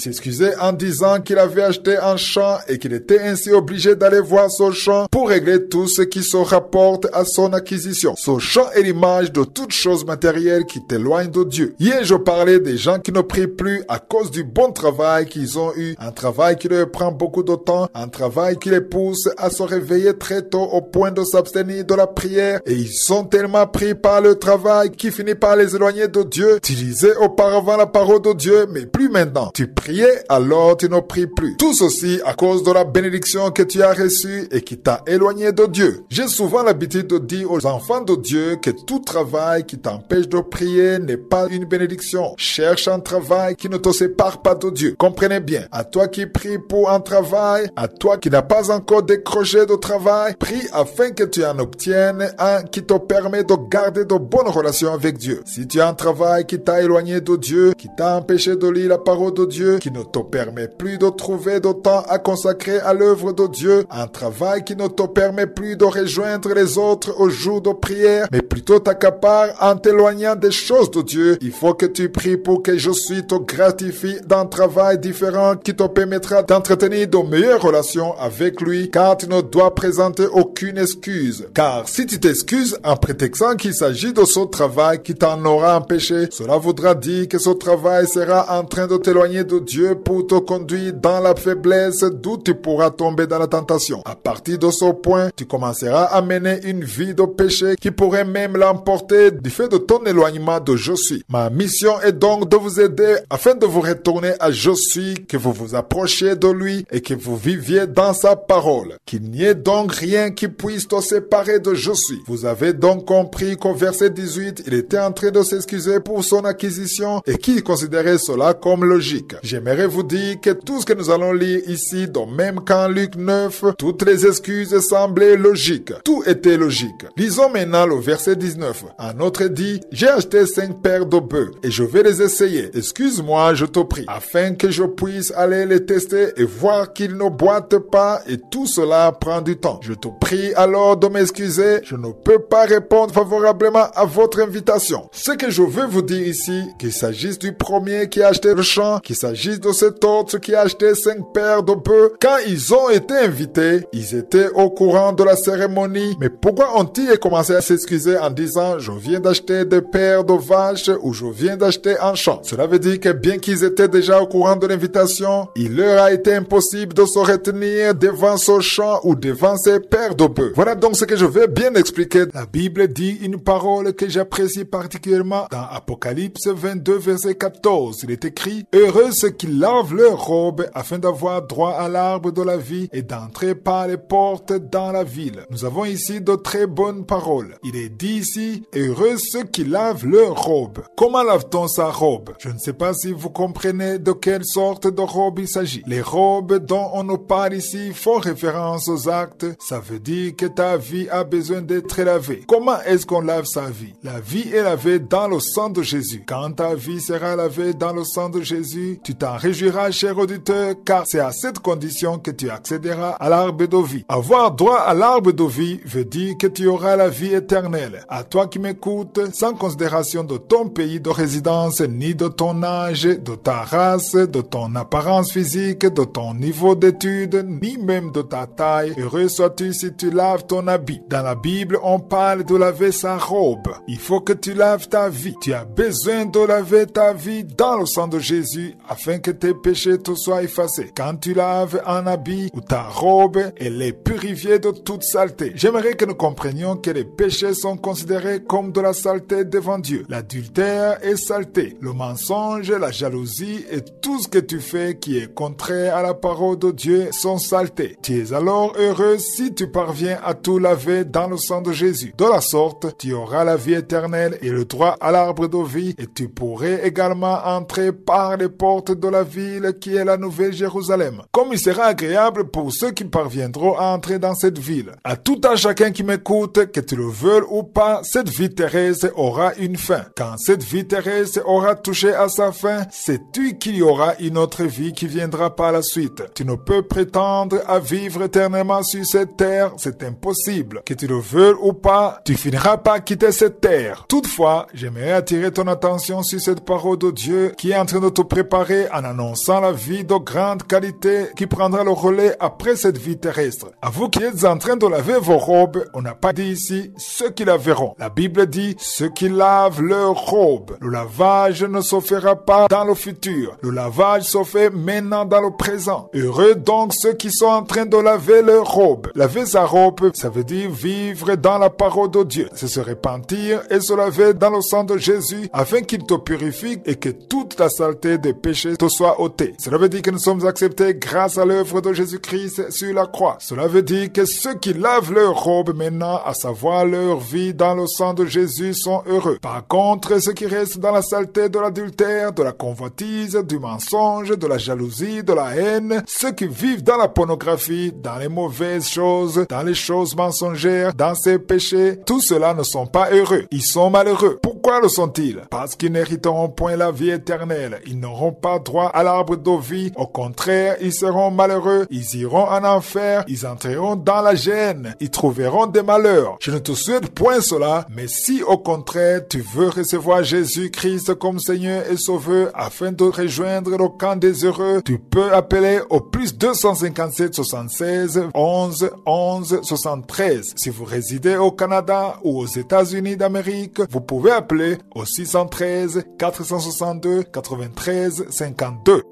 s'excusait en disant qu'il avait acheté un champ et qu'il était ainsi obligé d'aller voir ce champ pour régler tout ce qui se rapporte à son acquisition. Ce champ est l'image de toute chose matérielle qui t'éloigne de Dieu. Hier, je parlais des gens qui ne prient plus à cause du bon travail qu'ils ont eu, un travail qui leur prend beaucoup de temps, un travail qui les pousse à se réveiller très tôt au point de s'abstenir de la prière, et ils sont tellement pris par le travail qui finit par les éloigner de Dieu. Tu lisais auparavant la parole de Dieu, mais plus maintenant. Tu priais, alors tu ne pries plus. Tout ceci à cause de la bénédiction que tu as reçue et qui t'a éloigné de Dieu. J'ai souvent l'habitude de dire aux enfants de Dieu que tout travail qui t'empêche de prier n'est pas une bénédiction. Cherche un travail qui ne te sépare pas de Dieu. Comprenez bien, à toi qui prie pour un travail, à toi qui n'as pas encore décroché de travail, prie afin que tu en obtiennes un qui te permet de garder de bonnes relations avec Dieu. Si tu as un travail qui t'a éloigné de Dieu, qui t'a empêché de lire la parole de Dieu, qui ne te permet plus de trouver de temps à consacrer à l'œuvre de Dieu, un travail qui ne te permet plus de rejoindre les autres au jour de prière, mais plutôt t'accapare en t'éloignant des choses de Dieu, il faut que tu pries pour que Je suis te gratifie d'un travail différent qui te permettra d'entretenir de meilleures relations avec lui, car tu ne dois présenter aucune excuse. Car si tu t'excuses en prétextant qu'il s'agit de ce travail qui t'en aura empêché, cela voudra dire que ce travail sera en train de t'éloigner de Dieu pour te conduire dans la faiblesse d'où tu pourras tomber dans la tentation. À partir de ce point, tu commenceras à mener une vie de péché qui pourrait même l'emporter du fait de ton éloignement de Je suis. Ma mission est donc de vous aider afin de vous retourner à Josué, que vous vous approchiez de lui et que vous viviez dans sa parole. Qu'il n'y ait donc rien qui puisse te séparer de Josué. Vous avez donc compris qu'au verset 18, il était en train de s'excuser pour son acquisition et qu'il considérait cela comme logique. J'aimerais vous dire que tout ce que nous allons lire ici, donc même qu'en Luc 9, toutes les excuses semblaient logiques. Tout était logique. Lisons maintenant le verset 19. Un autre dit, j'ai acheté 5 paires de bœufs et je vais les essayer. Excuse-moi, je te prie, afin que je puisse aller les tester et voir qu'ils ne boitent pas, et tout cela prend du temps. Je te prie alors de m'excuser, je ne peux pas répondre favorablement à votre invitation. Ce que je veux vous dire ici, qu'il s'agisse du premier qui a acheté le champ, qu'il s'agisse de cet autre qui a acheté 5 paires de bœufs, quand ils ont été invités, ils étaient au courant de la cérémonie, mais pourquoi ont-ils commencé à s'excuser en disant, je viens d'acheter des paires de vaches ou je viens d'acheter un champ? Cela veut dire que bien qu'ils étaient déjà au courant de l'invitation, il leur a été impossible de se retenir devant ce champ ou devant ces paires de bœufs. Voilà donc ce que je vais bien expliquer. La Bible dit une parole que j'apprécie particulièrement dans Apocalypse 22 verset 14. Il est écrit, heureux ceux qui lavent leurs robes afin d'avoir droit à l'arbre de la vie et d'entrer par les portes dans la ville. Nous avons ici de très bonnes paroles. Il est dit ici, heureux ceux qui lavent leurs robes. Comment lave-t-on sa robe? Je ne sais pas si vous comprenez de quelle sorte de robe il s'agit. Les robes dont on nous parle ici font référence aux actes. Ça veut dire que ta vie a besoin d'être lavée. Comment est-ce qu'on lave sa vie? La vie est lavée dans le sang de Jésus. Quand ta vie sera lavée dans le sang de Jésus, tu t'en réjouiras, cher auditeur, car c'est à cette condition que tu accéderas à l'arbre de vie. Avoir droit à l'arbre de vie veut dire que tu auras la vie éternelle. À toi qui m'écoutes, sans considération de ton pays de résidence, ni de ton âge, de ta race, de ton apparence physique, de ton niveau d'études, ni même de ta taille, heureux sois-tu si tu laves ton habit. Dans la Bible, on parle de laver sa robe. Il faut que tu laves ta vie. Tu as besoin de laver ta vie dans le sang de Jésus afin que tes péchés te soient effacés. Quand tu laves un habit ou ta robe, elle est purifiée de toute saleté. J'aimerais que nous comprenions que les péchés sont considérés comme de la saleté devant Dieu. L'adultère est saleté. Le mensonge, la jalousie et tout ce que tu fais qui est contraire à la parole de Dieu sont saletés. Tu es alors heureux si tu parviens à tout laver dans le sang de Jésus. De la sorte, tu auras la vie éternelle et le droit à l'arbre de vie, et tu pourrais également entrer par les portes de la ville qui est la Nouvelle Jérusalem. Comme il sera agréable pour ceux qui parviendront à entrer dans cette ville. À tout un chacun qui m'écoute, que tu le veuilles ou pas, cette vie terrestre aura une fin. Quand cette vie terrestre aura touché à sa fin, sais-tu qu'il y aura une autre vie qui viendra par la suite? Tu ne peux prétendre à vivre éternellement sur cette terre, c'est impossible. Que tu le veuilles ou pas, tu finiras par quitter cette terre. Toutefois, j'aimerais attirer ton attention sur cette parole de Dieu qui est en train de te préparer en annonçant la vie de grande qualité qui prendra le relais après cette vie terrestre. À vous qui êtes en train de laver vos robes, on n'a pas dit ici ceux qui laveront. La Bible dit ceux qui lavent leurs robes. Le lavage ne se fera pas dans le futur. Le lavage se fait maintenant dans le présent. Heureux donc ceux qui sont en train de laver leurs robes. Laver sa robe, ça veut dire vivre dans la parole de Dieu. C'est se repentir et se laver dans le sang de Jésus afin qu'il te purifie et que toute la saleté des péchés te soit ôtée. Cela veut dire que nous sommes acceptés grâce à l'œuvre de Jésus-Christ sur la croix. Cela veut dire que ceux qui lavent leurs robes maintenant, à savoir leur vie dans le sang de Jésus, sont heureux. Par contre, ceux qui restent dans la saleté de l'adultère, de la convoitise, du mensonge, de la jalousie, de la haine, ceux qui vivent dans la pornographie, dans les mauvaises choses, dans les choses mensongères, dans ces péchés, tous ceux-là ne sont pas heureux. Ils sont malheureux. Pourquoi le sont-ils? Parce qu'ils n'hériteront point la vie éternelle. Ils n'auront pas droit à l'arbre de vie. Au contraire, ils seront malheureux. Ils iront en enfer. Ils entreront dans la gêne. Ils trouveront des malheurs. Je ne te souhaite point cela, mais si au contraire tu veux recevoir Jésus-Christ comme Seigneur et Sauveur afin de rejoindre le camp des heureux, tu peux appeler au plus 257 76 11 11 73. Si vous résidez au Canada ou aux États-Unis d'Amérique, vous pouvez appeler au 613 462 93 52.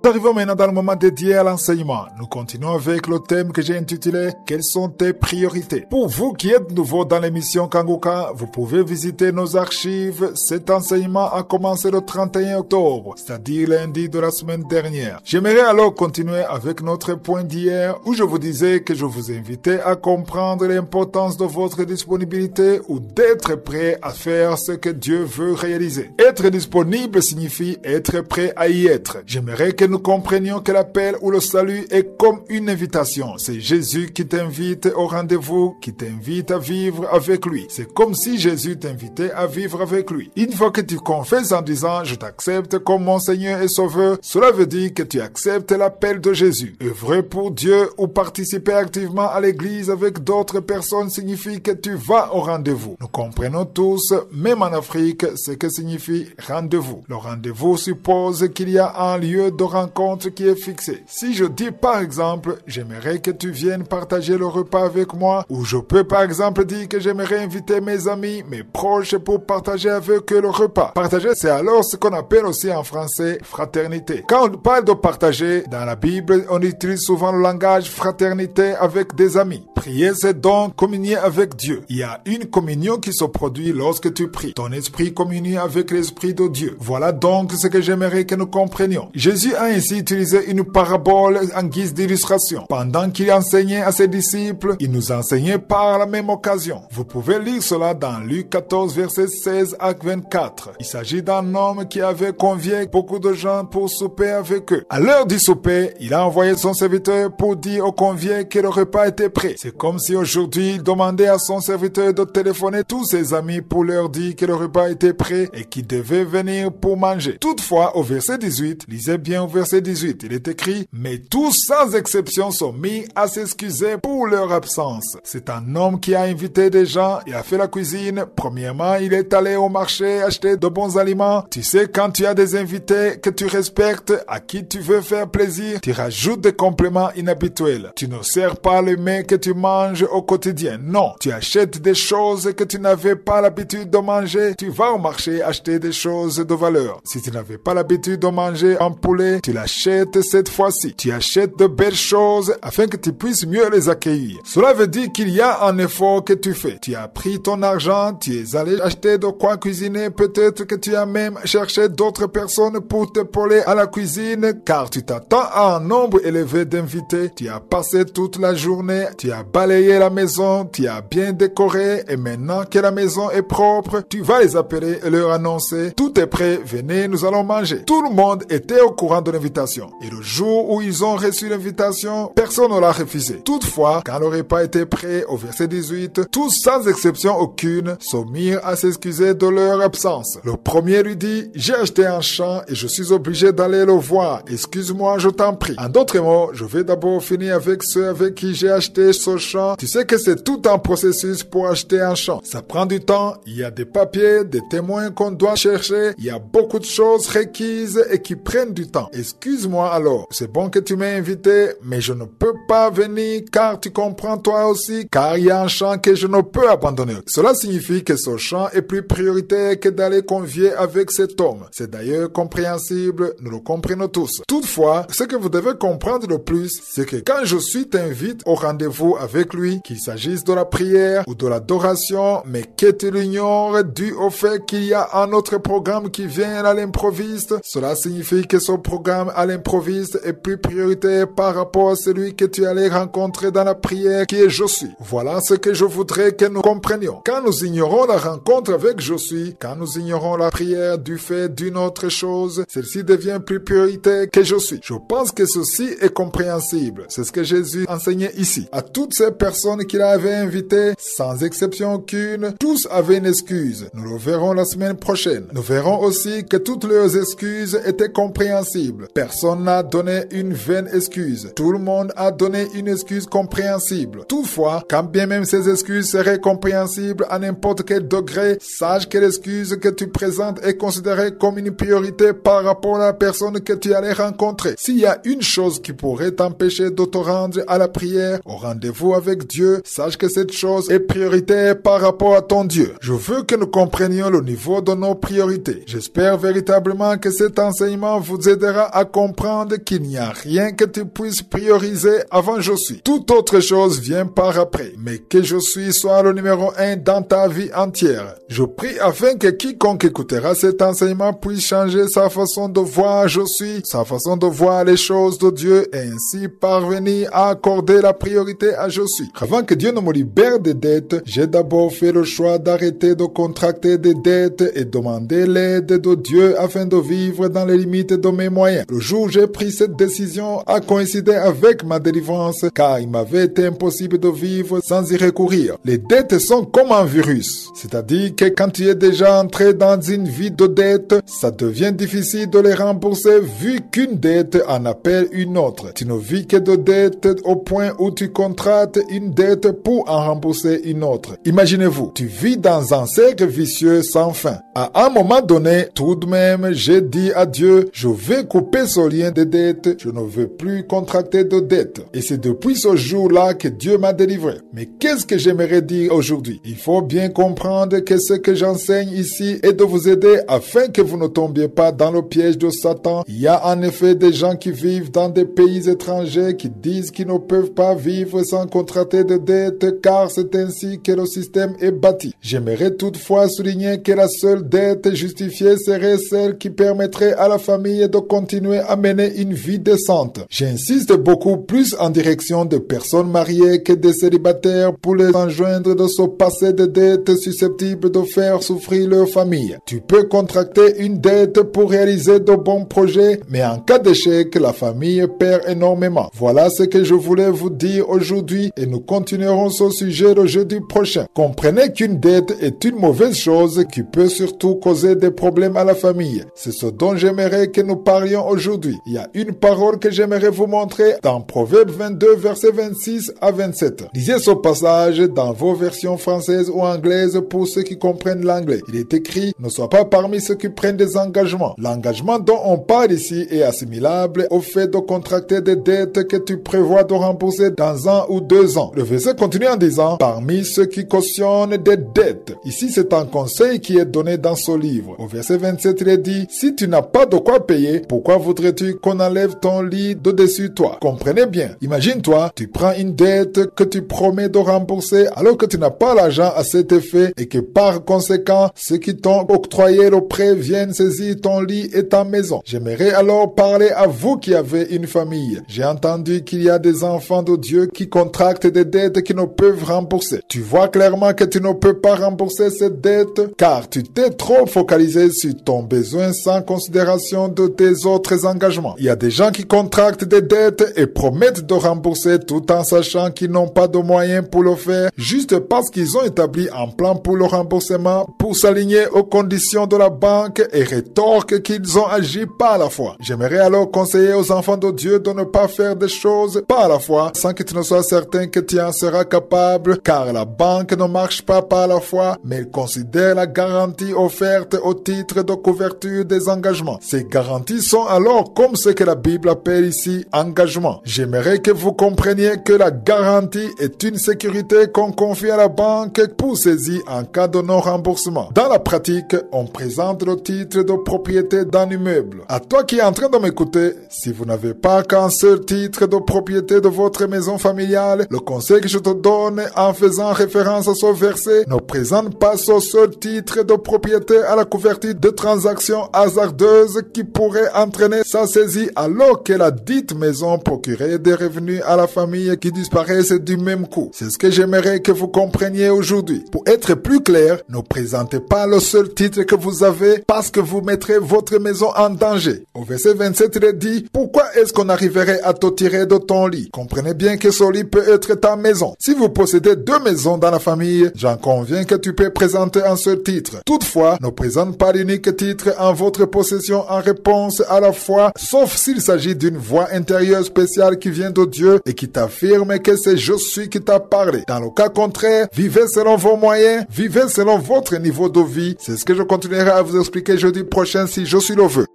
Nous arrivons maintenant dans le moment dédié à l'enseignement. Nous continuons avec le thème que j'ai intitulé « Quelles sont tes priorités ?» Pour vous qui êtes nouveaux dans l'émission Kanguka, vous pouvez visiter nos archives. Cet enseignement a commencé le 31 octobre, c'est-à-dire lundi de la semaine dernière. J'aimerais alors continuer avec notre point d'hier où je vous disais que je vous invitais à comprendre l'importance de votre disponibilité ou d'être prêt à faire ce que Dieu veut réaliser. Être disponible signifie être prêt à y être. J'aimerais que nous comprenions que l'appel ou le salut est comme une invitation. C'est Jésus qui t'invite au rendez-vous, qui t'invite à vivre avec lui. C'est comme si Jésus t'invitait à vivre avec lui. Une fois que tu confesses en disant « Je t'accepte comme mon Seigneur et Sauveur », cela veut dire que tu acceptes l'appel de Jésus. Œuvrer pour Dieu ou participer activement à l'église avec d'autres personnes signifie que tu vas au rendez-vous. Nous comprenons tous, même en Afrique, ce que signifie rendez-vous. Le rendez-vous suppose qu'il y a un lieu de rencontre qui est fixé. Si je dis par exemple, j'aimerais que tu viennes partager le repas avec moi, ou je peux par exemple dire que j'aimerais inviter mes amis, mes proches pour partager avec eux le repas. Partager, c'est alors ce qu'on appelle aussi en français fraternité. Quand on parle de partager, dans la Bible, on utilise souvent le langage fraternité avec des amis. Prier, c'est donc communier avec Dieu. Il y a une communion qui se produit lorsque tu pries. Ton esprit communie avec l'esprit de Dieu. Voilà donc ce que j'aimerais que nous comprenions. Jésus a ainsi utilisé une parabole en guise d'illustration. Pendant qu'il enseignait à ses disciples, il nous enseignait par la même occasion. Vous pouvez lire cela dans Luc 14, versets 16 à 24. Il s'agit d'un homme qui avait convié beaucoup de gens pour souper avec eux. À l'heure du souper, il a envoyé son serviteur pour dire aux conviés que le repas était prêt. C'est comme si aujourd'hui il demandait à son serviteur de téléphoner tous ses amis pour leur dire que le repas était prêt et qu'ils devaient venir pour manger. Toutefois, au verset 18, lisez bien au verset 18, il est écrit « Mais tous sans exception sont mis à s'excuser pour leur absence. » C'est un homme qui a invité des gens, il a fait la cuisine. Premièrement, il est allé au marché acheter de bons aliments. Tu sais, quand tu as des invités que tu respectes, à qui tu veux faire plaisir, tu rajoutes des compléments inhabituels. Tu ne sers pas le mets que tu manges au quotidien. Non, tu achètes des choses que tu n'avais pas l'habitude de manger. Tu vas au marché acheter des choses de valeur. Si tu n'avais pas l'habitude de manger un poulet, tu l'achètes cette fois-ci. Tu achètes de belles choses afin que tu puisses mieux les accueillir. Cela veut dire qu'il y a un effort que tu fais. Tu as pris ton argent, tu es allé acheter de quoi cuisiner. Peut-être que tu as même cherché d'autres personnes pour t'épauler à la cuisine car tu t'attends à un nombre élevé d'invités. Tu as passé toute la journée, tu as balayé la maison, tu as bien décoré et maintenant que la maison est propre, tu vas les appeler et leur annoncer « Tout est prêt, venez, nous allons manger ». Tout le monde était au courant de l'invitation. Et le jour où ils ont reçu l'invitation, personne ne l'a refusé. Toutefois, quand le repas était prêt, au verset 18, tous sans exception aucune se mirent à s'excuser de leur absence. Le premier lui dit « J'ai acheté un champ et je suis obligé d'aller le voir. Excuse-moi, je t'en prie. » En d'autres mots, je vais d'abord finir avec ceux avec qui j'ai acheté ce champ. Tu sais que c'est tout un processus pour acheter un champ. Ça prend du temps. Il y a des papiers, des témoins qu'on doit chercher. Il y a beaucoup de choses requises et qui prennent du temps. Excuse-moi alors. C'est bon que tu m'aies invité, mais je ne peux pas venir car tu comprends toi aussi, car il y a un champ que je ne peux abandonner. Cela signifie que ce champ est plus prioritaire que d'aller convier avec cet homme. C'est d'ailleurs compréhensible, nous le comprenons tous. Toutefois, ce que vous devez comprendre le plus, c'est que quand Josué t'invite au rendez-vous avec lui, qu'il s'agisse de la prière ou de l'adoration, mais que tu l'ignores dû au fait qu'il y a un autre programme qui vient à l'improviste, cela signifie que ce programme à l'improviste est plus prioritaire par rapport à celui que tu allais rencontrer dans la prière qui est Josué. Voilà ce que je voudrais que nous comprenions. Quand nous ignorons la rencontre avec Josué, quand nous ignorons la prière du fait d'une autre chose, celle-ci devient plus prioritaire que Josué. Je pense que ceci est compréhensible. C'est ce que Jésus enseignait ici. À toutes ces personnes qu'il avait invitées, sans exception aucune, tous avaient une excuse. Nous le verrons la semaine prochaine. Nous verrons aussi que toutes leurs excuses étaient compréhensibles. Personne n'a donné une vaine excuse. Tout le monde a donné une excuse compréhensible. Toutefois, quand bien même ces excuses seraient compréhensibles à n'importe quel degré, sache que l'excuse que tu présentes est considérée comme une priorité par rapport à la personne que tu allais rencontrer. S'il y a une chose qui pourrait t'empêcher de te rendre à la prière, au rendez-vous avec Dieu, sache que cette chose est prioritaire par rapport à ton Dieu. Je veux que nous comprenions le niveau de nos priorités. J'espère véritablement que cet enseignement vous aidera à comprendre qu'il n'y a rien que tu puisses prioriser avant je suis. Toute autre chose vient par après, mais que je suis soit le numéro 1 dans ta vie entière. Je prie afin que quiconque écoutera cet enseignement puisse changer sa façon de voir je suis, sa façon de voir les choses de Dieu et ainsi parvenir à accorder la priorité à je suis. Avant que Dieu ne me libère des dettes, j'ai d'abord fait le choix d'arrêter de contracter des dettes et demander l'aide de Dieu afin de vivre dans les limites de mes moyens. Le jour où j'ai pris cette décision a coïncidé avec ma délivrance car il m'avait été impossible de vivre sans y recourir. Les dettes sont comme un virus, c'est-à-dire que quand tu es déjà entré dans une vie de dette, ça devient difficile de les rembourser vu qu'une dette en appelle une autre. Tu ne vis que de dettes au point où tu contractes une dette pour en rembourser une autre. Imaginez-vous, tu vis dans un cercle vicieux sans fin. À un moment donné, tout de même, j'ai dit à Dieu, je vais couper ce lien de dette, je ne veux plus contracter de dette. Et c'est depuis ce jour-là que Dieu m'a délivré. Mais qu'est-ce que j'aimerais dire aujourd'hui? Il faut bien comprendre que ce que j'enseigne ici est de vous aider afin que vous ne tombiez pas dans le piège de Satan. Il y a en effet des gens qui vivent dans des pays étrangers qui disent qu'ils ne peuvent pas vivre sans contracter de dette car c'est ainsi que le système est bâti. J'aimerais toutefois souligner que la seule dette justifiée serait celle qui permettrait à la famille de continuer à mener une vie décente. J'insiste beaucoup plus en direction des personnes mariées que des célibataires pour les enjoindre de se passer de dettes susceptibles de faire souffrir leur famille. Tu peux contracter une dette pour réaliser de bons projets, mais en cas d'échec, la famille perd énormément. Voilà ce que je voulais vous dire aujourd'hui et nous continuerons ce sujet le jeudi prochain. Comprenez qu'une dette est une mauvaise chose qui peut surtout causer des problèmes à la famille. C'est ce dont j'aimerais que nous parlions aujourd'hui. Il y a une parole que j'aimerais vous montrer dans Proverbe 22, versets 26 à 27. Lisez ce passage dans vos versions françaises ou anglaises pour ceux qui comprennent l'anglais. Il est écrit, ne sois pas parmi ceux qui prennent des engagements. L'engagement dont on parle ici est assimilable au fait de contracter des dettes que tu prévois de rembourser dans 1 ou 2 ans. Le verset continue en disant, parmi ceux qui cautionnent des dettes. Ici, c'est un conseil qui est donné dans ce livre. Au verset 27, il est dit, si tu n'as pas de quoi payer, pourquoi voudrais-tu qu'on enlève ton lit de dessus toi? Comprenez bien. Imagine-toi, tu prends une dette que tu promets de rembourser alors que tu n'as pas l'argent à cet effet et que par conséquent, ceux qui t'ont octroyé le prêt viennent saisir ton lit et ta maison. J'aimerais alors parler à vous qui avez une famille. J'ai entendu qu'il y a des enfants de Dieu qui contractent des dettes qui ne peuvent rembourser. Tu vois clairement que tu ne peux pas rembourser cette dette car tu t'es trop focalisé sur ton besoin sans considération de tes autres engagements. Il y a des gens qui contractent des dettes et promettent de rembourser tout en sachant qu'ils n'ont pas de moyens pour le faire juste parce qu'ils ont établi un plan pour le remboursement pour s'aligner aux conditions de la banque et rétorquent qu'ils ont agi pas à la fois. J'aimerais alors conseiller aux enfants de Dieu de ne pas faire des choses pas à la fois sans que tu ne sois certain que tu en seras capable car la banque ne marche pas à la fois mais elle considère la garantie offerte au titre de couverture des engagements. Ces garanties sont alors comme ce que la Bible appelle ici engagement. J'aimerais que vous compreniez que la garantie est une sécurité qu'on confie à la banque pour saisir en cas de non-remboursement. Dans la pratique, on présente le titre de propriété d'un immeuble. À toi qui es en train de m'écouter, si vous n'avez pas qu'un seul titre de propriété de votre maison familiale, le conseil que je te donne en faisant référence à ce verset ne présente pas ce seul titre de propriété à la couverture de transactions hasardeuses qui pourraient entraîner sa saisie alors que la dite maison procurait des revenus à la famille qui disparaissent du même coup. C'est ce que j'aimerais que vous compreniez aujourd'hui. Pour être plus clair, ne présentez pas le seul titre que vous avez parce que vous mettrez votre maison en danger. Au verset 27, il est dit, pourquoi est-ce qu'on arriverait à te tirer de ton lit? Comprenez bien que ce lit peut être ta maison. Si vous possédez 2 maisons dans la famille, j'en conviens que tu peux présenter un seul titre. Toutefois, ne présente pas l'unique titre en votre possession en réponse à la foi, sauf s'il s'agit d'une voix intérieure spéciale qui vient de Dieu et qui t'affirme que c'est je suis qui t'a parlé. Dans le cas contraire, vivez selon vos moyens, vivez selon votre niveau de vie. C'est ce que je continuerai à vous expliquer jeudi prochain si je suis le vœu.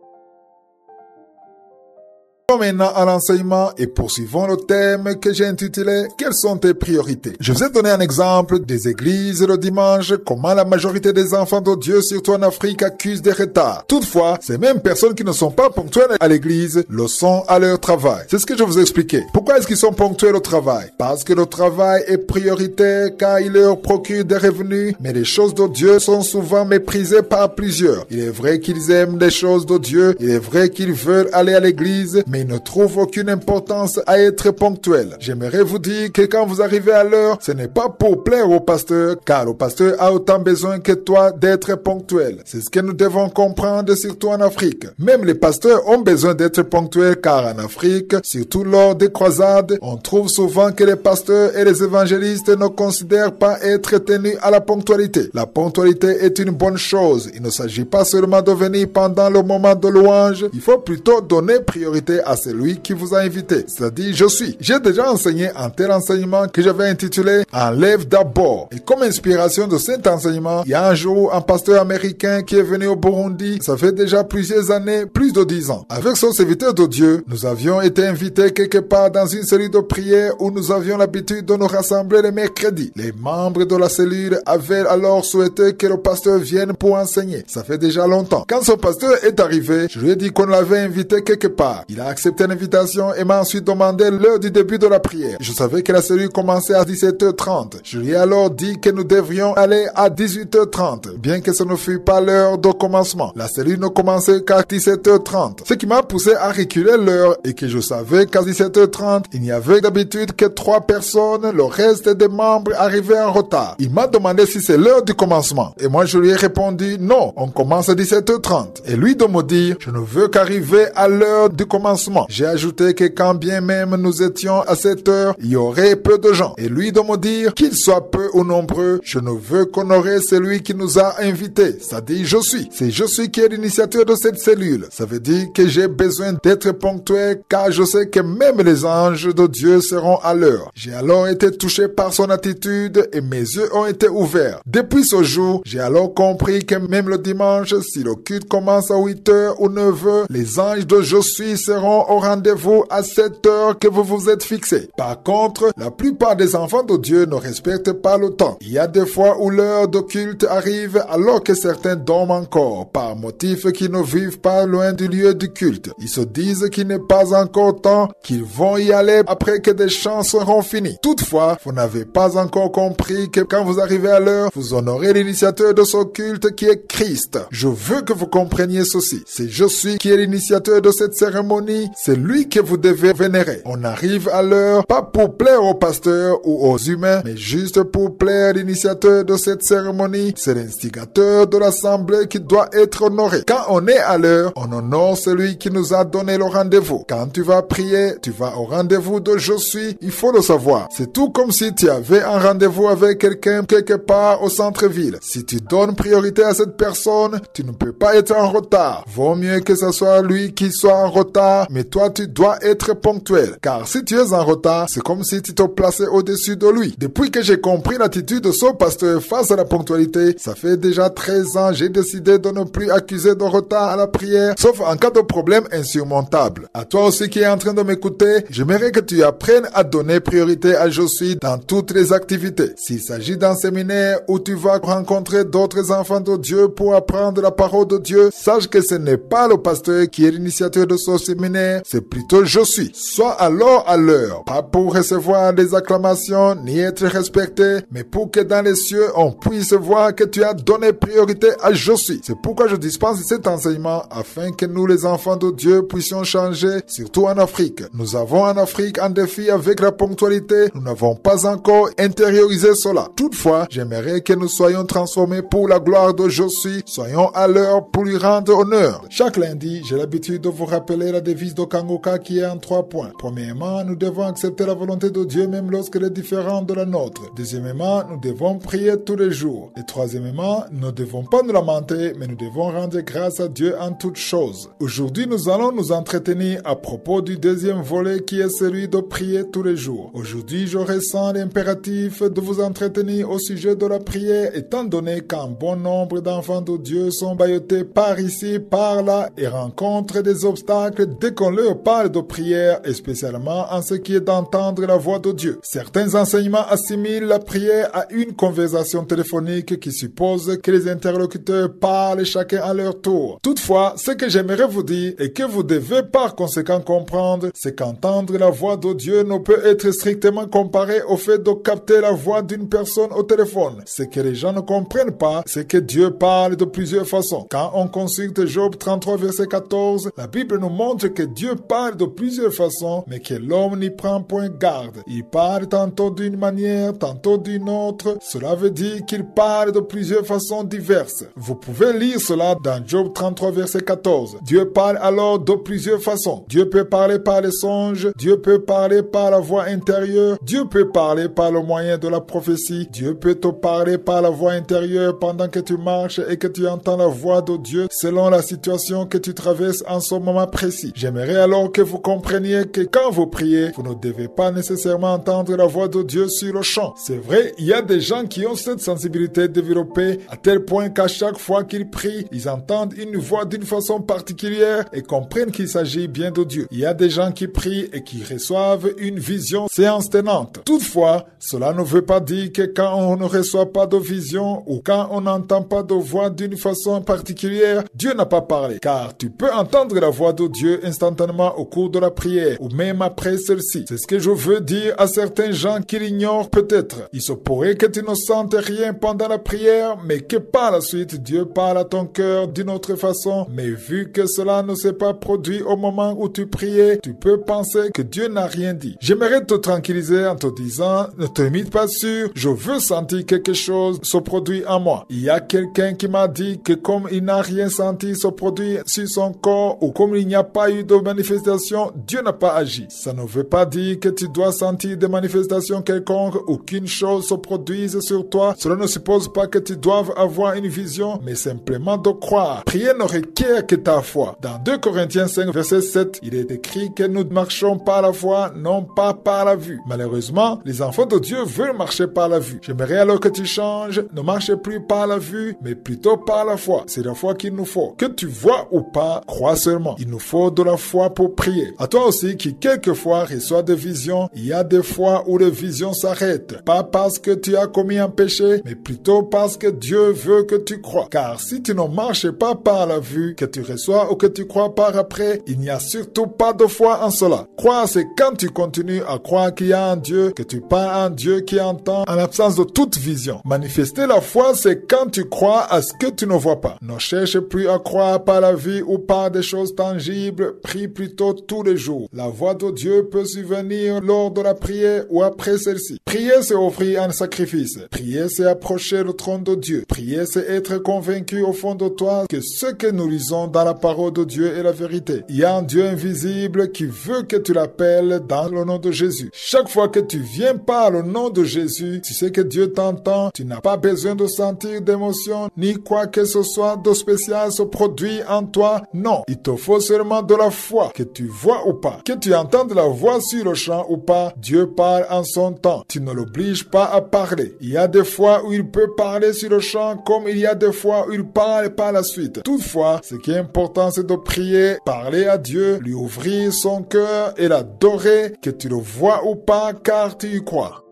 Maintenant à l'enseignement et poursuivons le thème que j'ai intitulé « Quelles sont tes priorités ?» Je vous ai donné un exemple des églises le dimanche, comment la majorité des enfants de Dieu, surtout en Afrique, accusent des retards. Toutefois, ces mêmes personnes qui ne sont pas ponctuelles à l'église le sont à leur travail. C'est ce que je vous ai expliqué. Pourquoi est-ce qu'ils sont ponctuels au travail? Parce que le travail est prioritaire car il leur procure des revenus, mais les choses de Dieu sont souvent méprisées par plusieurs. Il est vrai qu'ils aiment les choses de Dieu, il est vrai qu'ils veulent aller à l'église, mais ils ne trouvent aucune importance à être ponctuels. J'aimerais vous dire que quand vous arrivez à l'heure, ce n'est pas pour plaire au pasteur, car le pasteur a autant besoin que toi d'être ponctuel. C'est ce que nous devons comprendre, surtout en Afrique. Même les pasteurs ont besoin d'être ponctuels, car en Afrique, surtout lors des croisades, on trouve souvent que les pasteurs et les évangélistes ne considèrent pas être tenus à la ponctualité. La ponctualité est une bonne chose. Il ne s'agit pas seulement de venir pendant le moment de louange, il faut plutôt donner priorité à celui qui vous a invité, c'est-à-dire je suis. J'ai déjà enseigné un tel enseignement que j'avais intitulé « Enlève d'abord ». Et comme inspiration de cet enseignement, il y a un jour un pasteur américain qui est venu au Burundi, ça fait déjà plusieurs années, plus de 10 ans. Avec son serviteur de Dieu, nous avions été invités quelque part dans une cellule de prière où nous avions l'habitude de nous rassembler les mercredis. Les membres de la cellule avaient alors souhaité que le pasteur vienne pour enseigner. Ça fait déjà longtemps. Quand son pasteur est arrivé, je lui ai dit qu'on l'avait invité quelque part. Il a accepté l'invitation et m'a ensuite demandé l'heure du début de la prière. Je savais que la cellule commençait à 17h30. Je lui ai alors dit que nous devrions aller à 18h30, bien que ce ne fût pas l'heure de commencement. La cellule ne commençait qu'à 17h30, ce qui m'a poussé à reculer l'heure et que je savais qu'à 17h30, il n'y avait d'habitude que 3 personnes, le reste des membres arrivaient en retard. Il m'a demandé si c'est l'heure du commencement et moi je lui ai répondu non, on commence à 17h30. Et lui de me dire, je ne veux qu'arriver à l'heure du commencement. J'ai ajouté que quand bien même nous étions à cette heure, il y aurait peu de gens. Et lui de me dire, qu'il soit peu ou nombreux, je ne veux qu'honorer celui qui nous a invités. Ça dit je suis. C'est je suis qui est l'initiateur de cette cellule. Ça veut dire que j'ai besoin d'être ponctuel car je sais que même les anges de Dieu seront à l'heure. J'ai alors été touché par son attitude et mes yeux ont été ouverts. Depuis ce jour, j'ai alors compris que même le dimanche, si le culte commence à 8h ou 9h, les anges de je suis seront au rendez-vous à cette heure que vous vous êtes fixé. Par contre, la plupart des enfants de Dieu ne respectent pas le temps. Il y a des fois où l'heure de culte arrive alors que certains dorment encore, par motif qu'ils ne vivent pas loin du lieu du culte. Ils se disent qu'il n'est pas encore temps, qu'ils vont y aller après que des chants seront finis. Toutefois, vous n'avez pas encore compris que quand vous arrivez à l'heure, vous honorez l'initiateur de ce culte qui est Christ. Je veux que vous compreniez ceci. C'est je suis qui est l'initiateur de cette cérémonie, c'est lui que vous devez vénérer. On arrive à l'heure, pas pour plaire au pasteur ou aux humains, mais juste pour plaire à l'initiateur de cette cérémonie. C'est l'instigateur de l'assemblée qui doit être honoré. Quand on est à l'heure, on honore celui qui nous a donné le rendez-vous. Quand tu vas prier, tu vas au rendez-vous de je suis, il faut le savoir. C'est tout comme si tu avais un rendez-vous avec quelqu'un quelque part au centre-ville. Si tu donnes priorité à cette personne, tu ne peux pas être en retard. Vaut mieux que ce soit lui qui soit en retard, mais toi tu dois être ponctuel. Car si tu es en retard, c'est comme si tu te plaçais au-dessus de lui. Depuis que j'ai compris l'attitude de ce pasteur face à la ponctualité, ça fait déjà 13 ans, j'ai décidé de ne plus accuser de retard à la prière, sauf en cas de problème insurmontable. À toi aussi qui es en train de m'écouter, j'aimerais que tu apprennes à donner priorité à je suis dans toutes les activités. S'il s'agit d'un séminaire où tu vas rencontrer d'autres enfants de Dieu pour apprendre la parole de Dieu, sache que ce n'est pas le pasteur qui est l'initiateur de ce séminaire, c'est plutôt je suis. Sois alors à l'heure, pas pour recevoir des acclamations ni être respecté, mais pour que dans les cieux on puisse voir que tu as donné priorité à je suis. C'est pourquoi je dispense cet enseignement afin que nous les enfants de Dieu puissions changer, surtout en Afrique. Nous avons en Afrique un défi avec la ponctualité, nous n'avons pas encore intériorisé cela. Toutefois, j'aimerais que nous soyons transformés pour la gloire de je suis, soyons à l'heure pour lui rendre honneur. Chaque lundi, j'ai l'habitude de vous rappeler la devise de Kangoka qui est en 3 points. Premièrement, nous devons accepter la volonté de Dieu même lorsqu'elle est différente de la nôtre. Deuxièmement, nous devons prier tous les jours. Et troisièmement, nous ne devons pas nous lamenter, mais nous devons rendre grâce à Dieu en toutes choses. Aujourd'hui, nous allons nous entretenir à propos du deuxième volet qui est celui de prier tous les jours. Aujourd'hui, je ressens l'impératif de vous entretenir au sujet de la prière, étant donné qu'un bon nombre d'enfants de Dieu sont bâillotés par ici, par là et rencontrent des obstacles dès qu'on leur parle de prière, et spécialement en ce qui est d'entendre la voix de Dieu. Certains enseignements assimilent la prière à une conversation téléphonique qui suppose que les interlocuteurs parlent chacun à leur tour. Toutefois, ce que j'aimerais vous dire et que vous devez par conséquent comprendre, c'est qu'entendre la voix de Dieu ne peut être strictement comparé au fait de capter la voix d'une personne au téléphone. Ce que les gens ne comprennent pas, c'est que Dieu parle de plusieurs façons. Quand on consulte Job 33 verset 14, la Bible nous montre que Dieu parle de plusieurs façons, mais que l'homme n'y prend point garde. Il parle tantôt d'une manière, tantôt d'une autre. Cela veut dire qu'il parle de plusieurs façons diverses. Vous pouvez lire cela dans Job 33 verset 14. Dieu parle alors de plusieurs façons. Dieu peut parler par les songes, Dieu peut parler par la voix intérieure, Dieu peut parler par le moyen de la prophétie, Dieu peut te parler par la voix intérieure pendant que tu marches et que tu entends la voix de Dieu selon la situation que tu traverses en ce moment précis. J'aimerais alors que vous compreniez que quand vous priez, vous ne devez pas nécessairement entendre la voix de Dieu sur le champ. C'est vrai, il y a des gens qui ont cette sensibilité développée à tel point qu'à chaque fois qu'ils prient, ils entendent une voix d'une façon particulière et comprennent qu'il s'agit bien de Dieu. Il y a des gens qui prient et qui reçoivent une vision séance tenante. Toutefois, cela ne veut pas dire que quand on ne reçoit pas de vision ou quand on n'entend pas de voix d'une façon particulière, Dieu n'a pas parlé. Car tu peux entendre la voix de Dieu instantanément au cours de la prière ou même après celle-ci. C'est ce que je veux dire à certains gens qui l'ignorent peut-être. Il se pourrait que tu ne sentes rien pendant la prière, mais que par la suite Dieu parle à ton cœur d'une autre façon. Mais vu que cela ne s'est pas produit au moment où tu priais, tu peux penser que Dieu n'a rien dit. J'aimerais te tranquilliser en te disant, ne te limite pas sur, je veux sentir quelque chose se produire en moi. Il y a quelqu'un qui m'a dit que comme il n'a rien senti se produire sur son corps ou comme il n'y a pas eu de manifestation, Dieu n'a pas agi. Ça ne veut pas dire que tu dois sentir des manifestations quelconques ou qu'une chose se produise sur toi. Cela ne suppose pas que tu doives avoir une vision, mais simplement de croire. Prier ne requiert que ta foi. Dans 2 Corinthiens 5 verset 7, il est écrit que nous marchons par la foi, non pas par la vue. Malheureusement, les enfants de Dieu veulent marcher par la vue. J'aimerais alors que tu changes, ne marche plus par la vue, mais plutôt par la foi. C'est la foi qu'il nous faut. Que tu vois ou pas, crois seulement. Il nous faut de la foi pour prier. À toi aussi qui quelquefois reçoit des visions, il y a des fois où les visions s'arrêtent. Pas parce que tu as commis un péché, mais plutôt parce que Dieu veut que tu crois. Car si tu ne marches pas par la vue, que tu reçois ou que tu crois par après, il n'y a surtout pas de foi en cela. Croire, c'est quand tu continues à croire qu'il y a un Dieu, que tu parles à un Dieu qui entend en l'absence de toute vision. Manifester la foi, c'est quand tu crois à ce que tu ne vois pas. Ne cherche plus à croire par la vie ou par des choses tangibles, prie plutôt tous les jours. La voix de Dieu peut survenir lors de la prière ou après celle-ci. Prier, c'est offrir un sacrifice. Prier, c'est approcher le trône de Dieu. Prier, c'est être convaincu au fond de toi que ce que nous lisons dans la parole de Dieu est la vérité. Il y a un Dieu invisible qui veut que tu l'appelles dans le nom de Jésus. Chaque fois que tu viens par le nom de Jésus, tu sais que Dieu t'entend. Tu n'as pas besoin de sentir d'émotion ni quoi que ce soit de spécial se produit en toi. Non, il te faut seulement de la foi. Que tu vois ou pas, que tu entendes la voix sur le champ ou pas, Dieu parle en son temps. Tu ne l'obliges pas à parler. Il y a des fois où il peut parler sur le champ comme il y a des fois où il parle par la suite. Toutefois, ce qui est important, c'est de prier, parler à Dieu, lui ouvrir son cœur et l'adorer, que tu le vois ou pas, car tu y crois.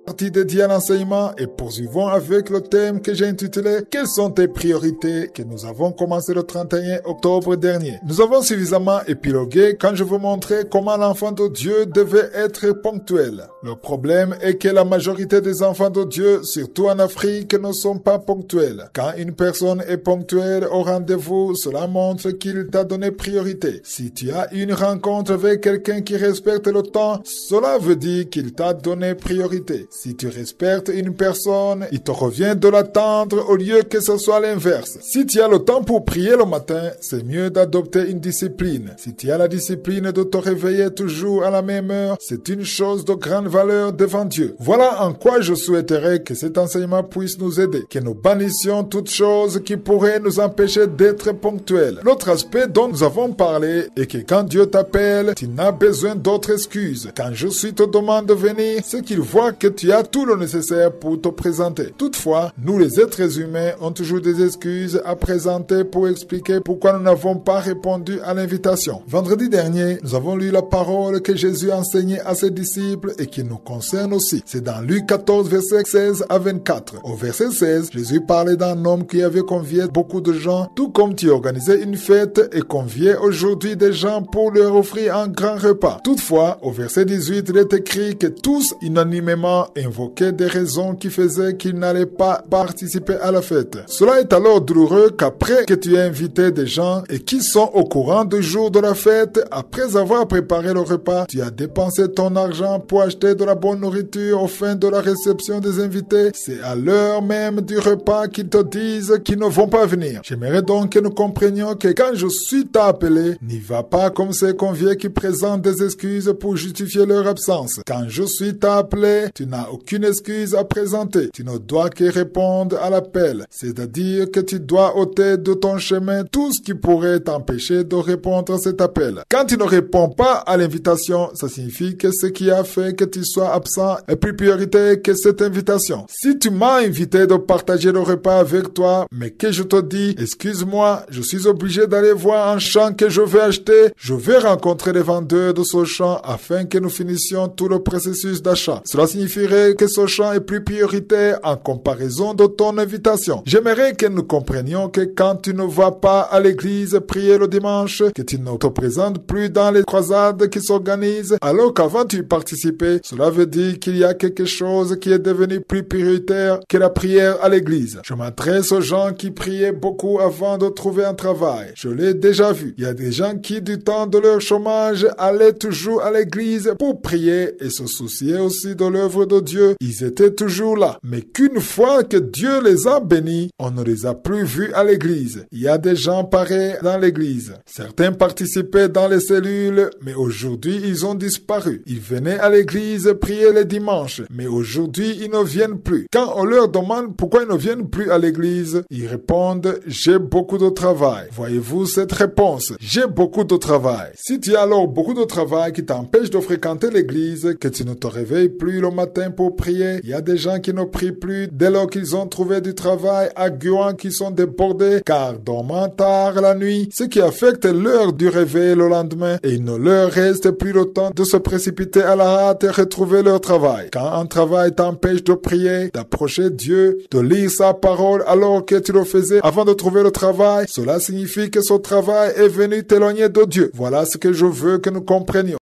Partie dédiée à l'enseignement et poursuivons avec le thème que j'ai intitulé « Quelles sont tes priorités ?» que nous avons commencé le 31 octobre dernier. Nous avons suffisamment épilogué quand je vous montrais comment l'enfant de Dieu devait être ponctuel. Le problème est que la majorité des enfants de Dieu, surtout en Afrique, ne sont pas ponctuels. Quand une personne est ponctuelle au rendez-vous, cela montre qu'il t'a donné priorité. Si tu as une rencontre avec quelqu'un qui respecte le temps, cela veut dire qu'il t'a donné priorité. Si tu respectes une personne, il te revient de l'attendre au lieu que ce soit l'inverse. Si tu as le temps pour prier le matin, c'est mieux d'adopter une discipline. Si tu as la discipline de te réveiller toujours à la même heure, c'est une chose de grande valeur devant Dieu. Voilà en quoi je souhaiterais que cet enseignement puisse nous aider, que nous bannissions toutes choses qui pourraient nous empêcher d'être ponctuels. L'autre aspect dont nous avons parlé est que quand Dieu t'appelle, tu n'as besoin d'autres excuses. Quand Jésus te demande de venir, c'est qu'il voit que tu as tout le nécessaire pour te présenter. Toutefois, nous les êtres humains ont toujours des excuses à présenter pour expliquer pourquoi nous n'avons pas répondu à l'invitation. Vendredi dernier, nous avons lu la parole que Jésus a enseignée à ses disciples et qui nous concerne aussi. C'est dans Luc 14, versets 16 à 24. Au verset 16, Jésus parlait d'un homme qui avait convié beaucoup de gens, tout comme tu organisais une fête et conviais aujourd'hui des gens pour leur offrir un grand repas. Toutefois, au verset 18, il est écrit que tous unanimement invoquaient des raisons qui faisaient qu'ils n'allaient pas participer à la fête. Cela est alors douloureux qu'après que tu aies invité des gens et qui sont au courant du jour de la fête, après avoir préparé le repas, tu as dépensé ton argent pour acheter de la bonne nourriture au fin de la réception des invités. C'est à l'heure même du repas qu'ils te disent qu'ils ne vont pas venir. J'aimerais donc que nous comprenions que quand je suis appelé, n'y va pas comme ces conviés qui présentent des excuses pour justifier leur absence. Quand je suis appelé, tu n'as aucune excuse à présenter. Tu ne dois que répondre à l'appel. C'est-à-dire que tu dois ôter de ton chemin tout ce qui pourrait t'empêcher de répondre à cet appel. Quand tu ne réponds pas à l'invitation, ça signifie que ce qui a fait que tu sois absent est plus prioritaire que cette invitation. Si tu m'as invité de partager le repas avec toi, mais que je te dis, excuse-moi, je suis obligé d'aller voir un champ que je vais acheter, je vais rencontrer les vendeurs de ce champ afin que nous finissions tout le processus d'achat. Cela signifierait que ce champ est plus prioritaire en comparaison de ton invitation. J'aimerais que nous comprenions que quand tu ne vas pas à l'église prier le dimanche, que tu ne te présentes plus dans les croisades qui s'organisent, alors qu'avant tu y participais, cela veut dire qu'il y a quelque chose qui est devenu plus prioritaire que la prière à l'église. Je m'adresse aux gens qui priaient beaucoup avant de trouver un travail. Je l'ai déjà vu. Il y a des gens qui, du temps de leur chômage, allaient toujours à l'église pour prier et se soucier aussi de l'œuvre de Dieu. Ils étaient toujours là. Mais qu'une fois que Dieu les a bénis, on ne les a plus vus à l'église. Il y a des gens pareils dans l'église. Certains participaient dans les cellules, mais aujourd'hui, ils ont disparu. Ils venaient à l'église prier les dimanches, mais aujourd'hui, ils ne viennent plus. Quand on leur demande pourquoi ils ne viennent plus à l'église, ils répondent « J'ai beaucoup de travail ». Voyez-vous cette réponse? J'ai beaucoup de travail. Si tu as alors beaucoup de travail qui t'empêche de fréquenter l'église, que tu ne te réveilles plus le matin pour prier, il y a des gens qui ne prient plus dès lors qu'ils ont trouvé du travail, arguant qu'ils sont débordés, car dormant tard la nuit, ce qui affecte l'heure du réveil le lendemain, et il ne leur reste plus le temps de se précipiter à la hâte et retrouver leur travail. Quand un travail t'empêche de prier, d'approcher Dieu, de lire sa parole alors que tu le faisais avant de trouver le travail, cela signifie que ce travail est venu t'éloigner de Dieu. Voilà ce que je veux que nous comprenions.